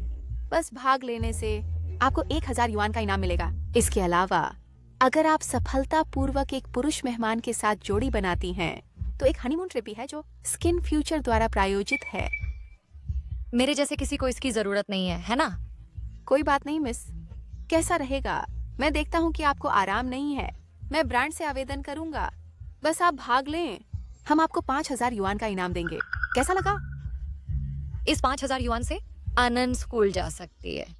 बस भाग लेने से आपको 1000 युआन का इनाम मिलेगा। इसके अलावा अगर आप सफलतापूर्वक एक पुरुष मेहमान के साथ जोड़ी बनाती हैं तो एक हनीमून ट्रिप भी है जो स्किन फ्यूचर द्वारा प्रायोजित है। मेरे जैसे किसी को इसकी जरूरत नहीं है ना? कोई बात नहीं मिस, कैसा रहेगा? मैं देखता हूँ कि आपको आराम नहीं है। मैं ब्रांड से आवेदन करूंगा। बस आप भाग लें, हम आपको 5000 युआन का इनाम देंगे। कैसा लगा? इस 5000 युआन से आनंद स्कूल जा सकती है।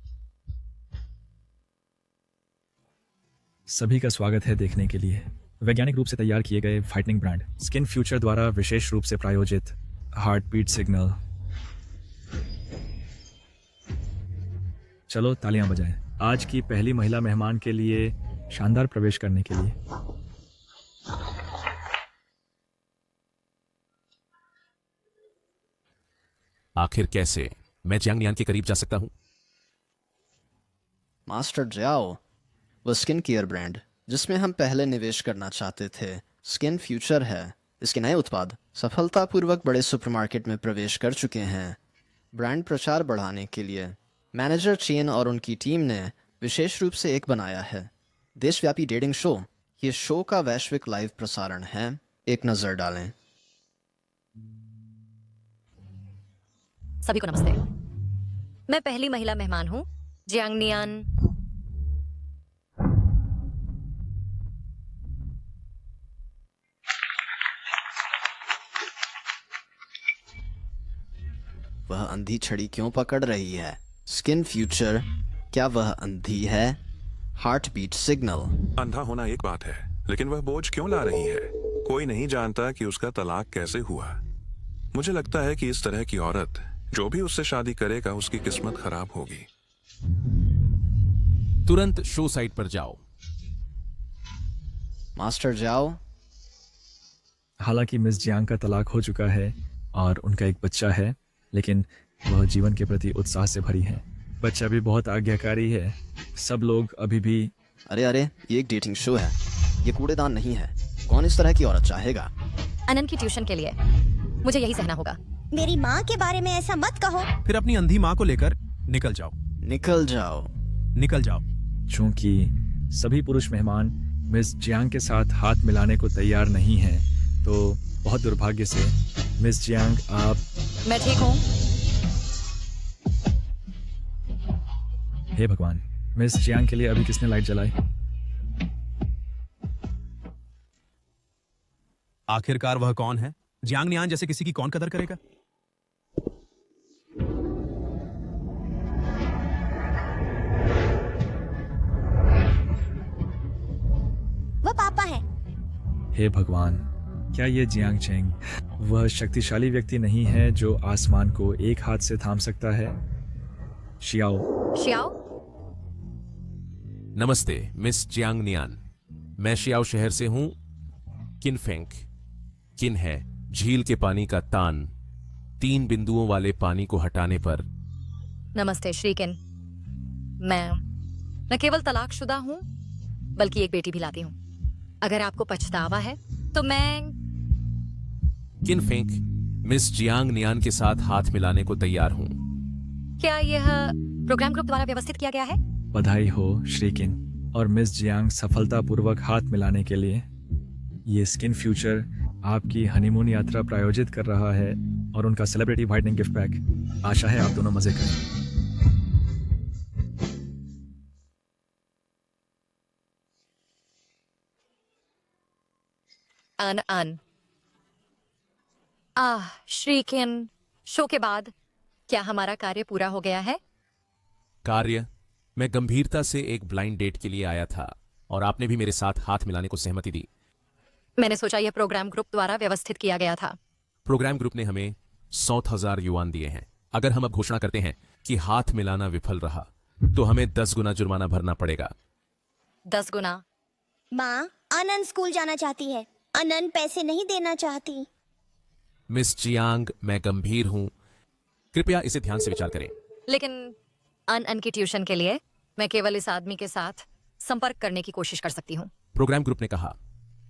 सभी का स्वागत है देखने के लिए। वैज्ञानिक रूप से तैयार किए गए फाइटनिंग ब्रांड स्किन फ्यूचर द्वारा विशेष रूप से प्रायोजित हार्ट बीट सिग्नल। चलो तालियां बजाएं आज की पहली महिला मेहमान के लिए शानदार प्रवेश करने के लिए। आखिर कैसे मैं जियांग नियान के करीब जा सकता हूं? मास्टर जियाओ, वो स्किन केयर ब्रांड जिसमें हम पहले निवेश करना चाहते थे स्किन फ्यूचर है। इसके नए उत्पाद सफलतापूर्वक बड़े सुपरमार्केट में प्रवेश कर चुके हैं। ब्रांड प्रचार बढ़ाने के लिए मैनेजर चेन और उनकी टीम ने विशेष रूप से एक बनाया है देशव्यापी डेटिंग शो। ये शो का वैश्विक लाइव प्रसारण है। एक नजर डालें। सभी को नमस्ते। मैं पहली महिला मेहमान हूँ, जियांग नियान। वह अंधी छड़ी क्यों पकड़ रही है? स्किन फ्यूचर, क्या वह अंधी है? Heart beat signal. अंधा होना एक बात है, लेकिन वह बोझ क्यों ला रही है? कोई नहीं जानता कि उसका तलाक कैसे हुआ। मुझे लगता है कि इस तरह की औरत जो भी उससे शादी करेगा उसकी किस्मत खराब होगी। तुरंत शो साइट पर जाओ। मास्टर जाओ। हालांकि मिस जियांग का तलाक हो चुका है और उनका एक बच्चा है, लेकिन वह जीवन के प्रति उत्साह से भरी है। बच्चा भी बहुत आज्ञाकारी है। सब लोग अभी भी। अरे अरे, ये एक डेटिंग शो है, ये कूड़ेदान नहीं है। कौन इस तरह की औरत चाहेगा? अनन की ट्यूशन के लिए मुझे यही सहना होगा। मेरी माँ के बारे में ऐसा मत कहो। फिर अपनी अंधी माँ को लेकर निकल जाओ। निकल जाओ। निकल जाओ। चूंकि सभी पुरुष मेहमान मिस जियांग के साथ हाथ मिलाने को तैयार नहीं हैं, तो बहुत दुर्भाग्य से मिस जियांग आप। मैं ठीक हूँ। हे भगवान, मिस जियांग के लिए अभी किसने लाइट जलाई? आखिरकार वह कौन है? जियांग नियान जैसे किसी की कौन कदर करेगा? वो पापा है। हे भगवान, क्या ये जियांग चेंग वह शक्तिशाली व्यक्ति नहीं है जो आसमान को एक हाथ से थाम सकता है? शियाओ। शियाओ? नमस्ते मिस जियांग नियान। मैं शियाओ शहर से हूं। किनफेंग। किन है झील के पानी का तान। 3 बिंदुओं वाले पानी को हटाने पर। नमस्ते श्रीकिन। मैं न केवल तलाकशुदा हूँ, बल्कि एक बेटी भी लाती हूँ। अगर आपको पछतावा है तो मैं। किनफेंग मिस जियांग नियान के साथ हाथ मिलाने को तैयार हूं। क्या यह प्रोग्राम ग्रुप द्वारा व्यवस्थित किया गया है? बधाई हो श्रीकिन और मिस जियांग सफलतापूर्वक हाथ मिलाने के लिए। ये स्किन फ्यूचर आपकी हनीमून यात्रा प्रायोजित कर रहा है और उनका सेलिब्रिटी व्हाइटनिंग गिफ्ट पैक। आशा है आप दोनों मजे करें। अन श्रीकिन, शो के बाद क्या हमारा कार्य पूरा हो गया है? कार्य? मैं गंभीरता से एक ब्लाइंड डेट के लिए आया था और आपने भी मेरे साथ हाथ मिलाने को सहमति दी। मैंने सोचा यह प्रोग्राम ग्रुप द्वारा व्यवस्थित किया गया था। प्रोग्राम ग्रुप ने हमें 100,000 युआन दिए हैं। अगर हम अब घोषणा करते हैं कि हाथ मिलाना विफल रहा तो हमें 10 गुना जुर्माना भरना पड़ेगा। 10 गुना? माँ, अनन स्कूल जाना चाहती है। अनन पैसे नहीं देना चाहती। मिस जियांग, मैं गंभीर हूं, कृपया इसे ध्यान से विचार करें। लेकिन अन की ट्यूशन के लिए मैं केवल इस आदमी के साथ संपर्क करने की कोशिश कर सकती हूँ। प्रोग्राम ग्रुप ने कहा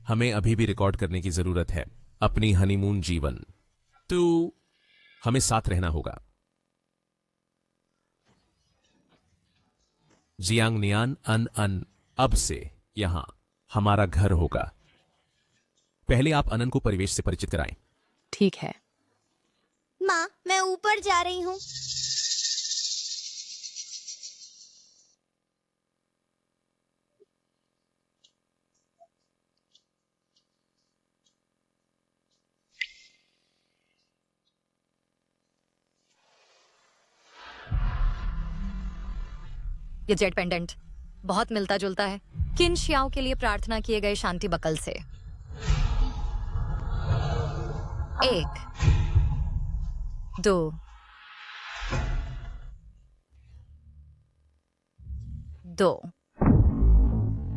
हमें अभी भी रिकॉर्ड करने की जरूरत है अपनी हनीमून जीवन, तो हमें साथ रहना होगा। जियांग नियान अन अब से यहां हमारा घर होगा। पहले आप अनन को परिवेश से परिचित कराएं। ठीक है। माँ, मैं ऊपर जा रही हूँ। ये जेट पेंडेंट बहुत मिलता जुलता है किन शियाओं के लिए प्रार्थना किए गए शांति बकल से। 1 2 2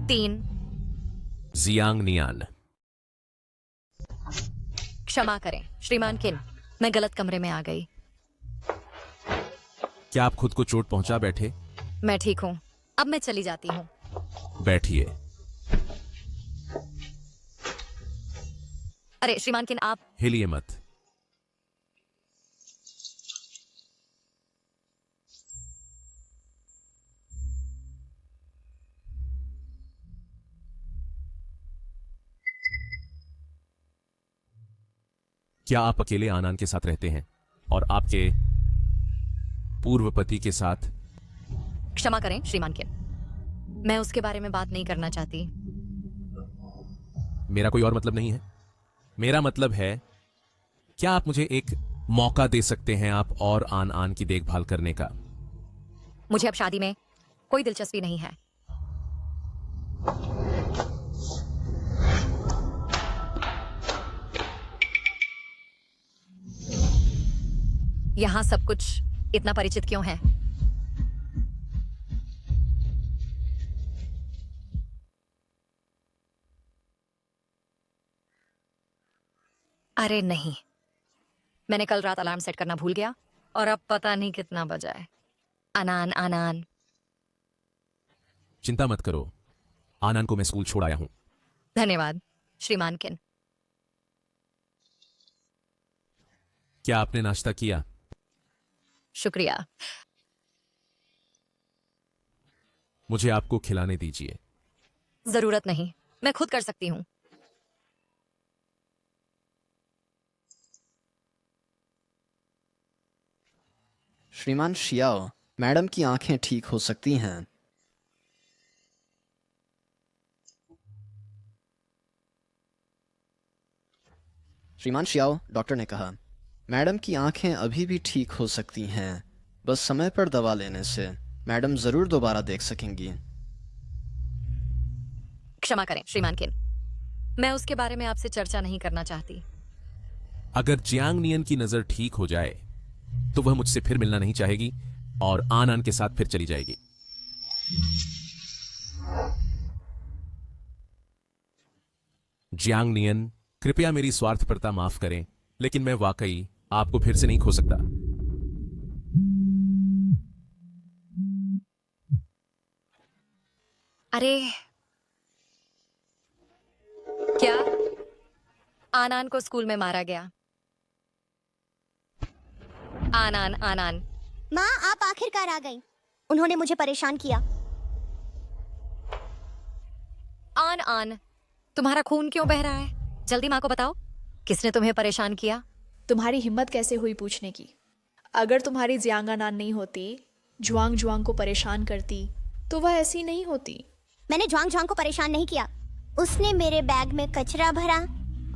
3। जियांग नियान। क्षमा करें श्रीमान किन, मैं गलत कमरे में आ गई। क्या आप खुद को चोट पहुंचा बैठे? मैं ठीक हूं, अब मैं चली जाती हूं। बैठिए। अरे श्रीमान किन, आप हिलिए मत। क्या आप अकेले आनान के साथ रहते हैं और आपके पूर्व पति के साथ? क्षमा करें श्रीमान किन, मैं उसके बारे में बात नहीं करना चाहती। मेरा कोई और मतलब नहीं है। मेरा मतलब है, क्या आप मुझे एक मौका दे सकते हैं आप और आन की देखभाल करने का? मुझे अब शादी में कोई दिलचस्पी नहीं है। यहां सब कुछ इतना परिचित क्यों है? अरे नहीं, मैंने कल रात अलार्म सेट करना भूल गया और अब पता नहीं कितना बजा है। आनान आनान। चिंता मत करो, आनन को मैं स्कूल छोड़ आया हूं। धन्यवाद श्रीमान किन। क्या आपने नाश्ता किया? शुक्रिया। मुझे आपको खिलाने दीजिए। जरूरत नहीं, मैं खुद कर सकती हूं। श्रीमान शियाओ, मैडम की आंखें ठीक हो सकती हैं। श्रीमान शियाओ, डॉक्टर ने कहा मैडम की आंखें अभी भी ठीक हो सकती हैं, बस समय पर दवा लेने से मैडम जरूर दोबारा देख सकेंगी। क्षमा करें श्रीमान किन, मैं उसके बारे में आपसे चर्चा नहीं करना चाहती। अगर जियांग नियन की नजर ठीक हो जाए तो वह मुझसे फिर मिलना नहीं चाहेगी और आनन के साथ फिर चली जाएगी। जियांग नियन, कृपया मेरी स्वार्थपरता माफ करें, लेकिन मैं वाकई आपको फिर से नहीं खो सकता। अरे क्या आनान को स्कूल में मारा गया? आनान आनान। माँ, आप आखिरकार आ गई। उन्होंने मुझे परेशान किया। आन आन, तुम्हारा खून क्यों बह रहा है? जल्दी माँ को बताओ, किसने तुम्हें परेशान किया? तुम्हारी हिम्मत कैसे हुई पूछने की? अगर तुम्हारी जियांग आनान नहीं होती, जुआंग जुआंग को परेशान करती, तो वह ऐसी नहीं होती। मैंने जुआंग जुआंग को परेशान नहीं किया। उसने मेरे बैग में कचरा भरा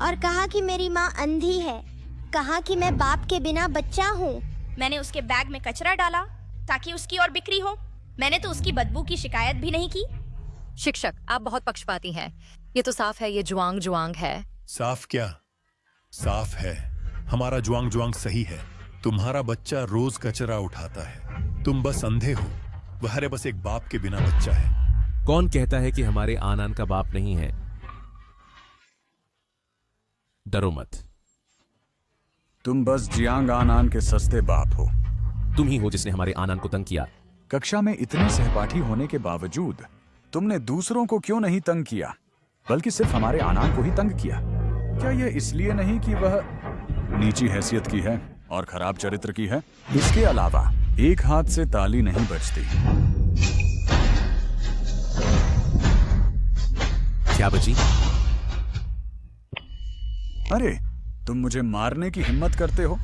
और कहा कि मेरी माँ अंधी है, कहा कि मैं बाप के बिना बच्चा हूँ। मैंने उसके बैग में कचरा डाला ताकि उसकी और बिक्री हो। मैंने तो उसकी बदबू की शिकायत भी नहीं की। शिक्षक, आप बहुत पक्षपाती हैं। ये तो साफ है ये जुआंग जुआंग है। साफ क्या? साफ है, हमारा जुआंग जुआंग सही है। तुम्हारा बच्चा रोज कचरा उठाता है, तुम बस अंधे हो। वह रे बस एक बाप के बिना बच्चा है। कौन कहता है कि हमारे आनन का बाप नहीं है? डरो मत। तुम बस जियांग आनान के सस्ते बाप हो। तुम ही हो जिसने हमारे आनन को तंग किया। कक्षा में इतने सहपाठी होने के बावजूद तुमने दूसरों को क्यों नहीं तंग किया, बल्कि सिर्फ हमारे आनान को ही तंग किया? क्या यह इसलिए नहीं कि वह नीची हैसियत की है और खराब चरित्र की है? इसके अलावा एक हाथ से ताली नहीं बजती। क्या बची? अरे, तुम मुझे मारने की हिम्मत करते हो?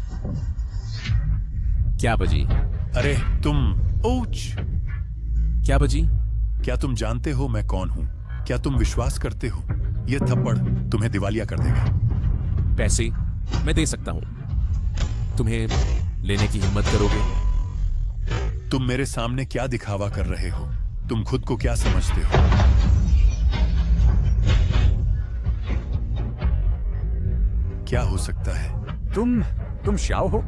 क्या बजी? अरे तुम ओच! क्या बजी? क्या तुम जानते हो मैं कौन हूं? क्या तुम विश्वास करते हो यह थप्पड़ तुम्हें दिवालिया कर देगा? पैसे मैं दे सकता हूं, तुम्हें लेने की हिम्मत करोगे? तुम मेरे सामने क्या दिखावा कर रहे हो? तुम खुद को क्या समझते हो? क्या हो सकता है? तुम शाओ हो?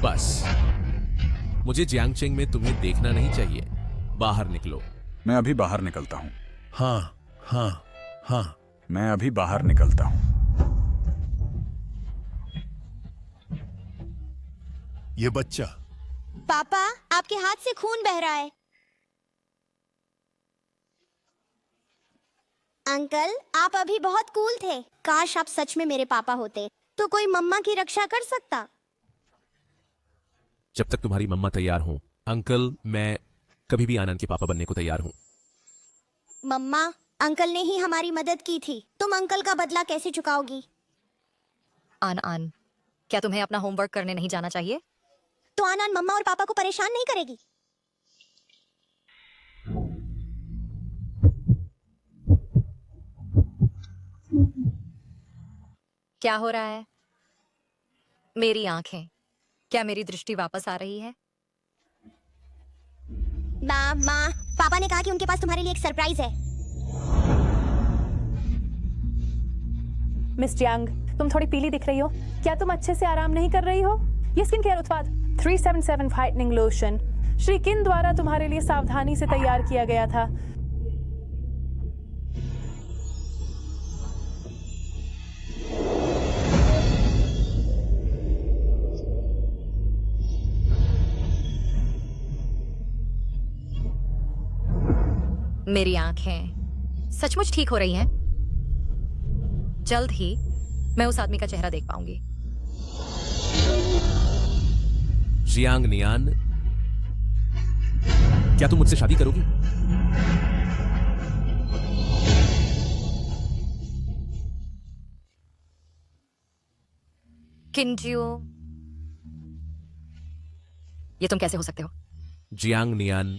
बस मुझे जियांगचेंग में तुम्हें देखना नहीं चाहिए। बाहर निकलो। मैं अभी बाहर निकलता हूं। हाँ हाँ हाँ, मैं अभी बाहर निकलता हूं। ये बच्चा। पापा, आपके हाथ से खून बह रहा है। अंकल, आप अभी बहुत कूल थे। काश आप सच में मेरे पापा होते तो कोई मम्मा की रक्षा कर सकता। जब तक तुम्हारी मम्मा तैयार हो अंकल, मैं कभी भी आनन के पापा बनने को तैयार हूं। मम्मा, अंकल ने ही हमारी मदद की थी। तुम अंकल का बदला कैसे चुकाओगी? आन आन, क्या तुम्हें अपना होमवर्क करने नहीं जाना चाहिए? तो आनान मम्मा और पापा को परेशान नहीं करेगी? क्या हो रहा है? मेरी आंखें, क्या मेरी दृष्टि वापस आ रही है? माँ, पापा ने कहा कि उनके पास तुम्हारे लिए एक सरप्राइज है। मिस जियांग, तुम थोड़ी पीली दिख रही हो। क्या तुम अच्छे से आराम नहीं कर रही हो? ये स्किन केयर उत्पाद 377 व्हाइटनिंग लोशन श्री किन द्वारा तुम्हारे लिए सावधानी से तैयार किया गया था। मेरी आंखें सचमुच ठीक हो रही हैं। जल्द ही मैं उस आदमी का चेहरा देख पाऊंगी। जियांग नियान, क्या तुम मुझसे शादी करोगी? किंजियो, ये तुम कैसे हो सकते हो? जियांग नियान,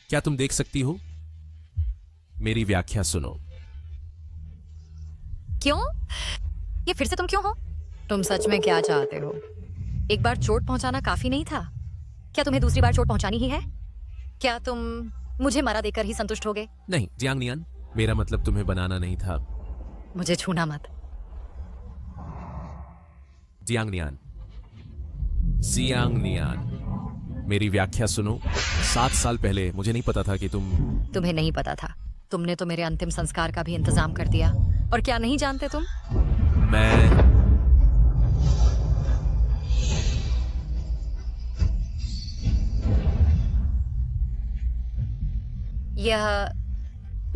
क्या तुम देख सकती हो? मेरी व्याख्या सुनो। क्यों? ये फिर से तुम क्यों हो? तुम सच में क्या चाहते हो? एक बार चोट पहुंचाना काफी नहीं था? क्या तुम्हें दूसरी बार चोट पहुंचानी ही है? क्या तुम मुझे मरा देकर ही संतुष्ट होगे? नहीं जियांग नियान, मेरा मतलब तुम्हें बनाना नहीं था। मुझे छूना मत। जियांग नियान, जियांग नियान, मेरी व्याख्या सुनो। 7 साल पहले मुझे नहीं पता था कि तुम्हें नहीं पता था। तुमने तो मेरे अंतिम संस्कार का भी इंतजाम कर दिया। और क्या नहीं जानते तुम?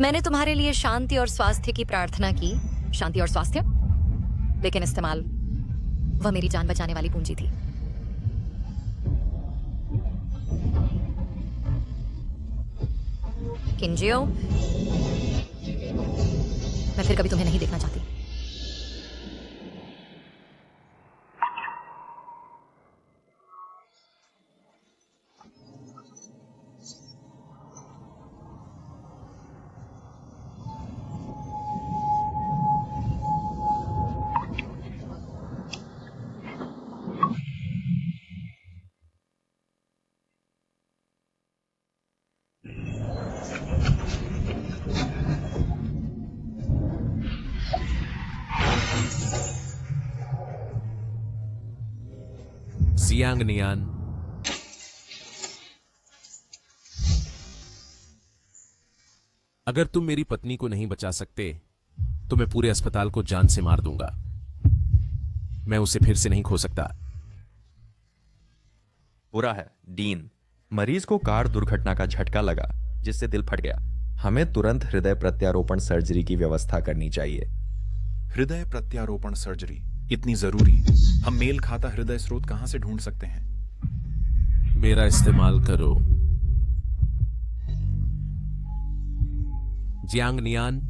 मैंने तुम्हारे लिए शांति और स्वास्थ्य की प्रार्थना की। शांति और स्वास्थ्य, लेकिन इस्तेमाल वह मेरी जान बचाने वाली पूंजी थी। किंजियो, मैं फिर कभी तुम्हें नहीं देखना चाहती। जियांग नियान, अगर तुम मेरी पत्नी को नहीं बचा सकते तो मैं पूरे अस्पताल को जान से मार दूंगा। मैं उसे फिर से नहीं खो सकता। बुरा है डीन, मरीज को कार दुर्घटना का झटका लगा जिससे दिल फट गया। हमें तुरंत हृदय प्रत्यारोपण सर्जरी की व्यवस्था करनी चाहिए। हृदय प्रत्यारोपण सर्जरी इतनी जरूरी? हम मेल खाता हृदय स्रोत कहां से ढूंढ सकते हैं? मेरा इस्तेमाल करो। जियांग नियान,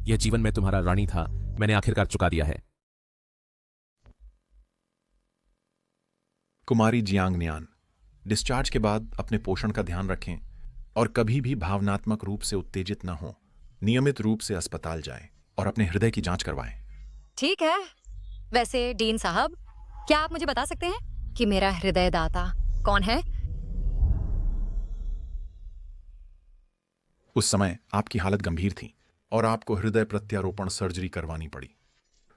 यह जीवन में तुम्हारा रानी था, मैंने आखिरकार चुका दिया है। कुमारी जियांग नियान, डिस्चार्ज के बाद अपने पोषण का ध्यान रखें और कभी भी भावनात्मक रूप से उत्तेजित न हो। नियमित रूप से अस्पताल जाएं और अपने हृदय की जांच करवाएं। ठीक है। वैसे डीन साहब, क्या आप मुझे बता सकते हैं कि मेरा हृदय दाता कौन है? उस समय आपकी हालत गंभीर थी और आपको हृदय प्रत्यारोपण सर्जरी करवानी पड़ी।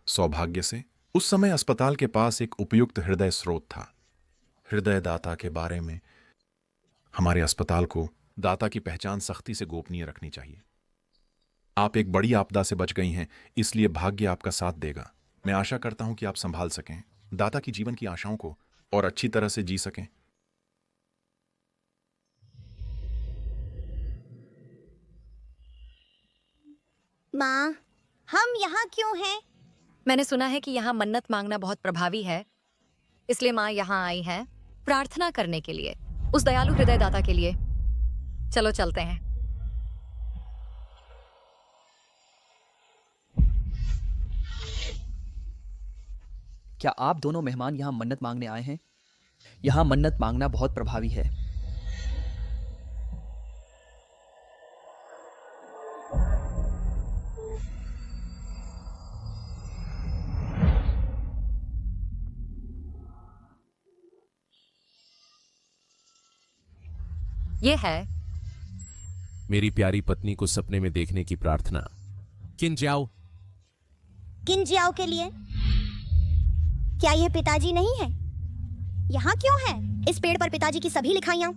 सौभाग्य से उस समय अस्पताल के पास एक उपयुक्त हृदय स्रोत था। हृदय दाता के बारे में हमारे अस्पताल को दाता की पहचान सख्ती से गोपनीय रखनी चाहिए। आप एक बड़ी आपदा से बच गई हैं, इसलिए भाग्य आपका साथ देगा। मैं आशा करता हूं कि आप संभाल सकें, दाता की जीवन की आशाओं को और अच्छी तरह से जी सकें। माँ, हम यहाँ क्यों हैं? मैंने सुना है कि यहाँ मन्नत मांगना बहुत प्रभावी है, इसलिए माँ यहाँ आई है प्रार्थना करने के लिए, उस दयालु हृदय दाता के लिए। चलो चलते हैं। क्या आप दोनों मेहमान यहाँ मन्नत मांगने आए हैं? यहाँ मन्नत मांगना बहुत प्रभावी है। ये है मेरी प्यारी पत्नी को सपने में देखने की प्रार्थना। किन जाओ। किन जियाओ के लिए? क्या यह पिताजी नहीं है? यहाँ क्यों है इस पेड़ पर पिताजी की सभी लिखाइयां?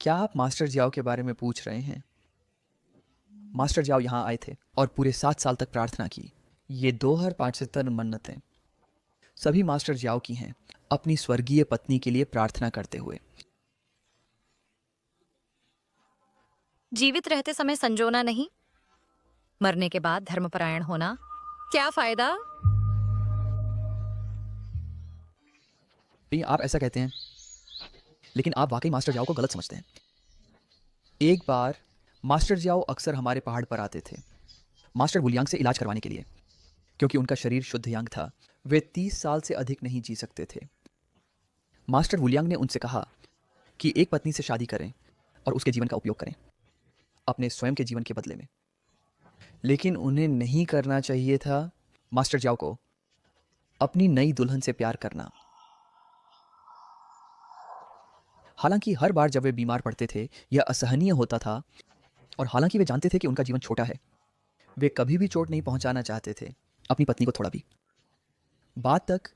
क्या आप मास्टर जियाओ के बारे में पूछ रहे हैं? मास्टर जियाओ यहाँ आए थे और पूरे 7 साल तक प्रार्थना की। ये 2575 मन्नतें सभी मास्टर जियाओ की हैं, अपनी स्वर्गीय पत्नी के लिए प्रार्थना करते हुए। जीवित रहते समय संजोना नहीं, मरने के बाद धर्मपरायण होना, क्या फायदा? आप ऐसा कहते हैं, लेकिन आप वाकई मास्टर जियाओ को गलत समझते हैं। एक बार मास्टर जियाओ अक्सर हमारे पहाड़ पर आते थे मास्टर वुलियांग से इलाज करवाने के लिए, क्योंकि उनका शरीर शुद्ध यांग था। वे 30 साल से अधिक नहीं जी सकते थे। मास्टर वुलियांग ने उनसे कहा कि एक पत्नी से शादी करें और उसके जीवन का उपयोग करें अपने स्वयं के जीवन के बदले में, लेकिन उन्हें नहीं करना चाहिए था मास्टर जियाओ को अपनी नई दुल्हन से प्यार करना। हालांकि हर बार जब वे बीमार पड़ते थे यह असहनीय होता था, और हालांकि वे जानते थे कि उनका जीवन छोटा है, वे कभी भी चोट नहीं पहुंचाना चाहते थे अपनी पत्नी को थोड़ा भी। बाद तक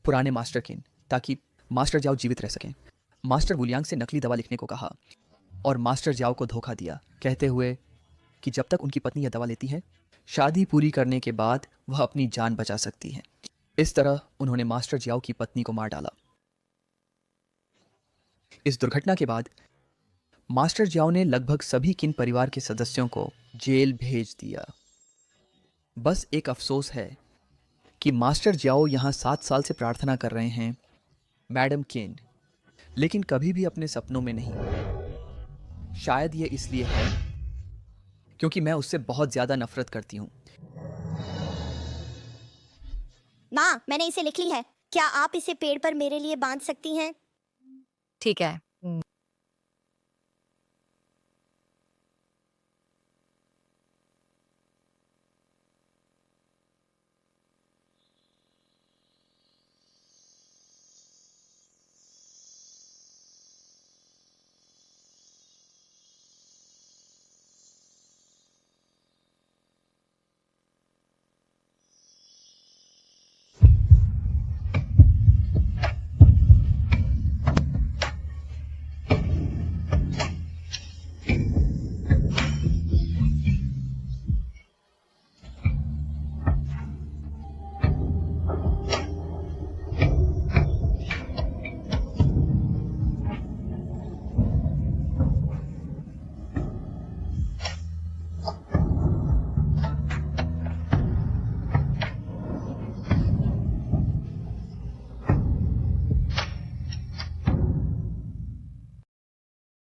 पुराने मास्टर किन, ताकि मास्टर जियाओ जीवित रह सकें, मास्टर वुलियांग से नकली दवा लिखने को कहा और मास्टर जियाओ को धोखा दिया, कहते हुए कि जब तक उनकी पत्नी यह दवा लेती है, शादी पूरी करने के बाद वह अपनी जान बचा सकती है। इस तरह उन्होंने मास्टर जियाओ की पत्नी को मार डाला। इस दुर्घटना के बाद मास्टर जियाओ ने लगभग सभी किन परिवार के सदस्यों को जेल भेज दिया। बस एक अफसोस है कि मास्टर जियाओ यहाँ 7 साल से प्रार्थना कर रहे हैं मैडम किन, लेकिन कभी भी अपने सपनों में नहीं। शायद ये इसलिए है क्योंकि मैं उससे बहुत ज्यादा नफरत करती हूँ। माँ, मैंने इसे लिख ली है। क्या आप इसे पेड़ पर मेरे लिए बांध सकती हैं? ठीक है,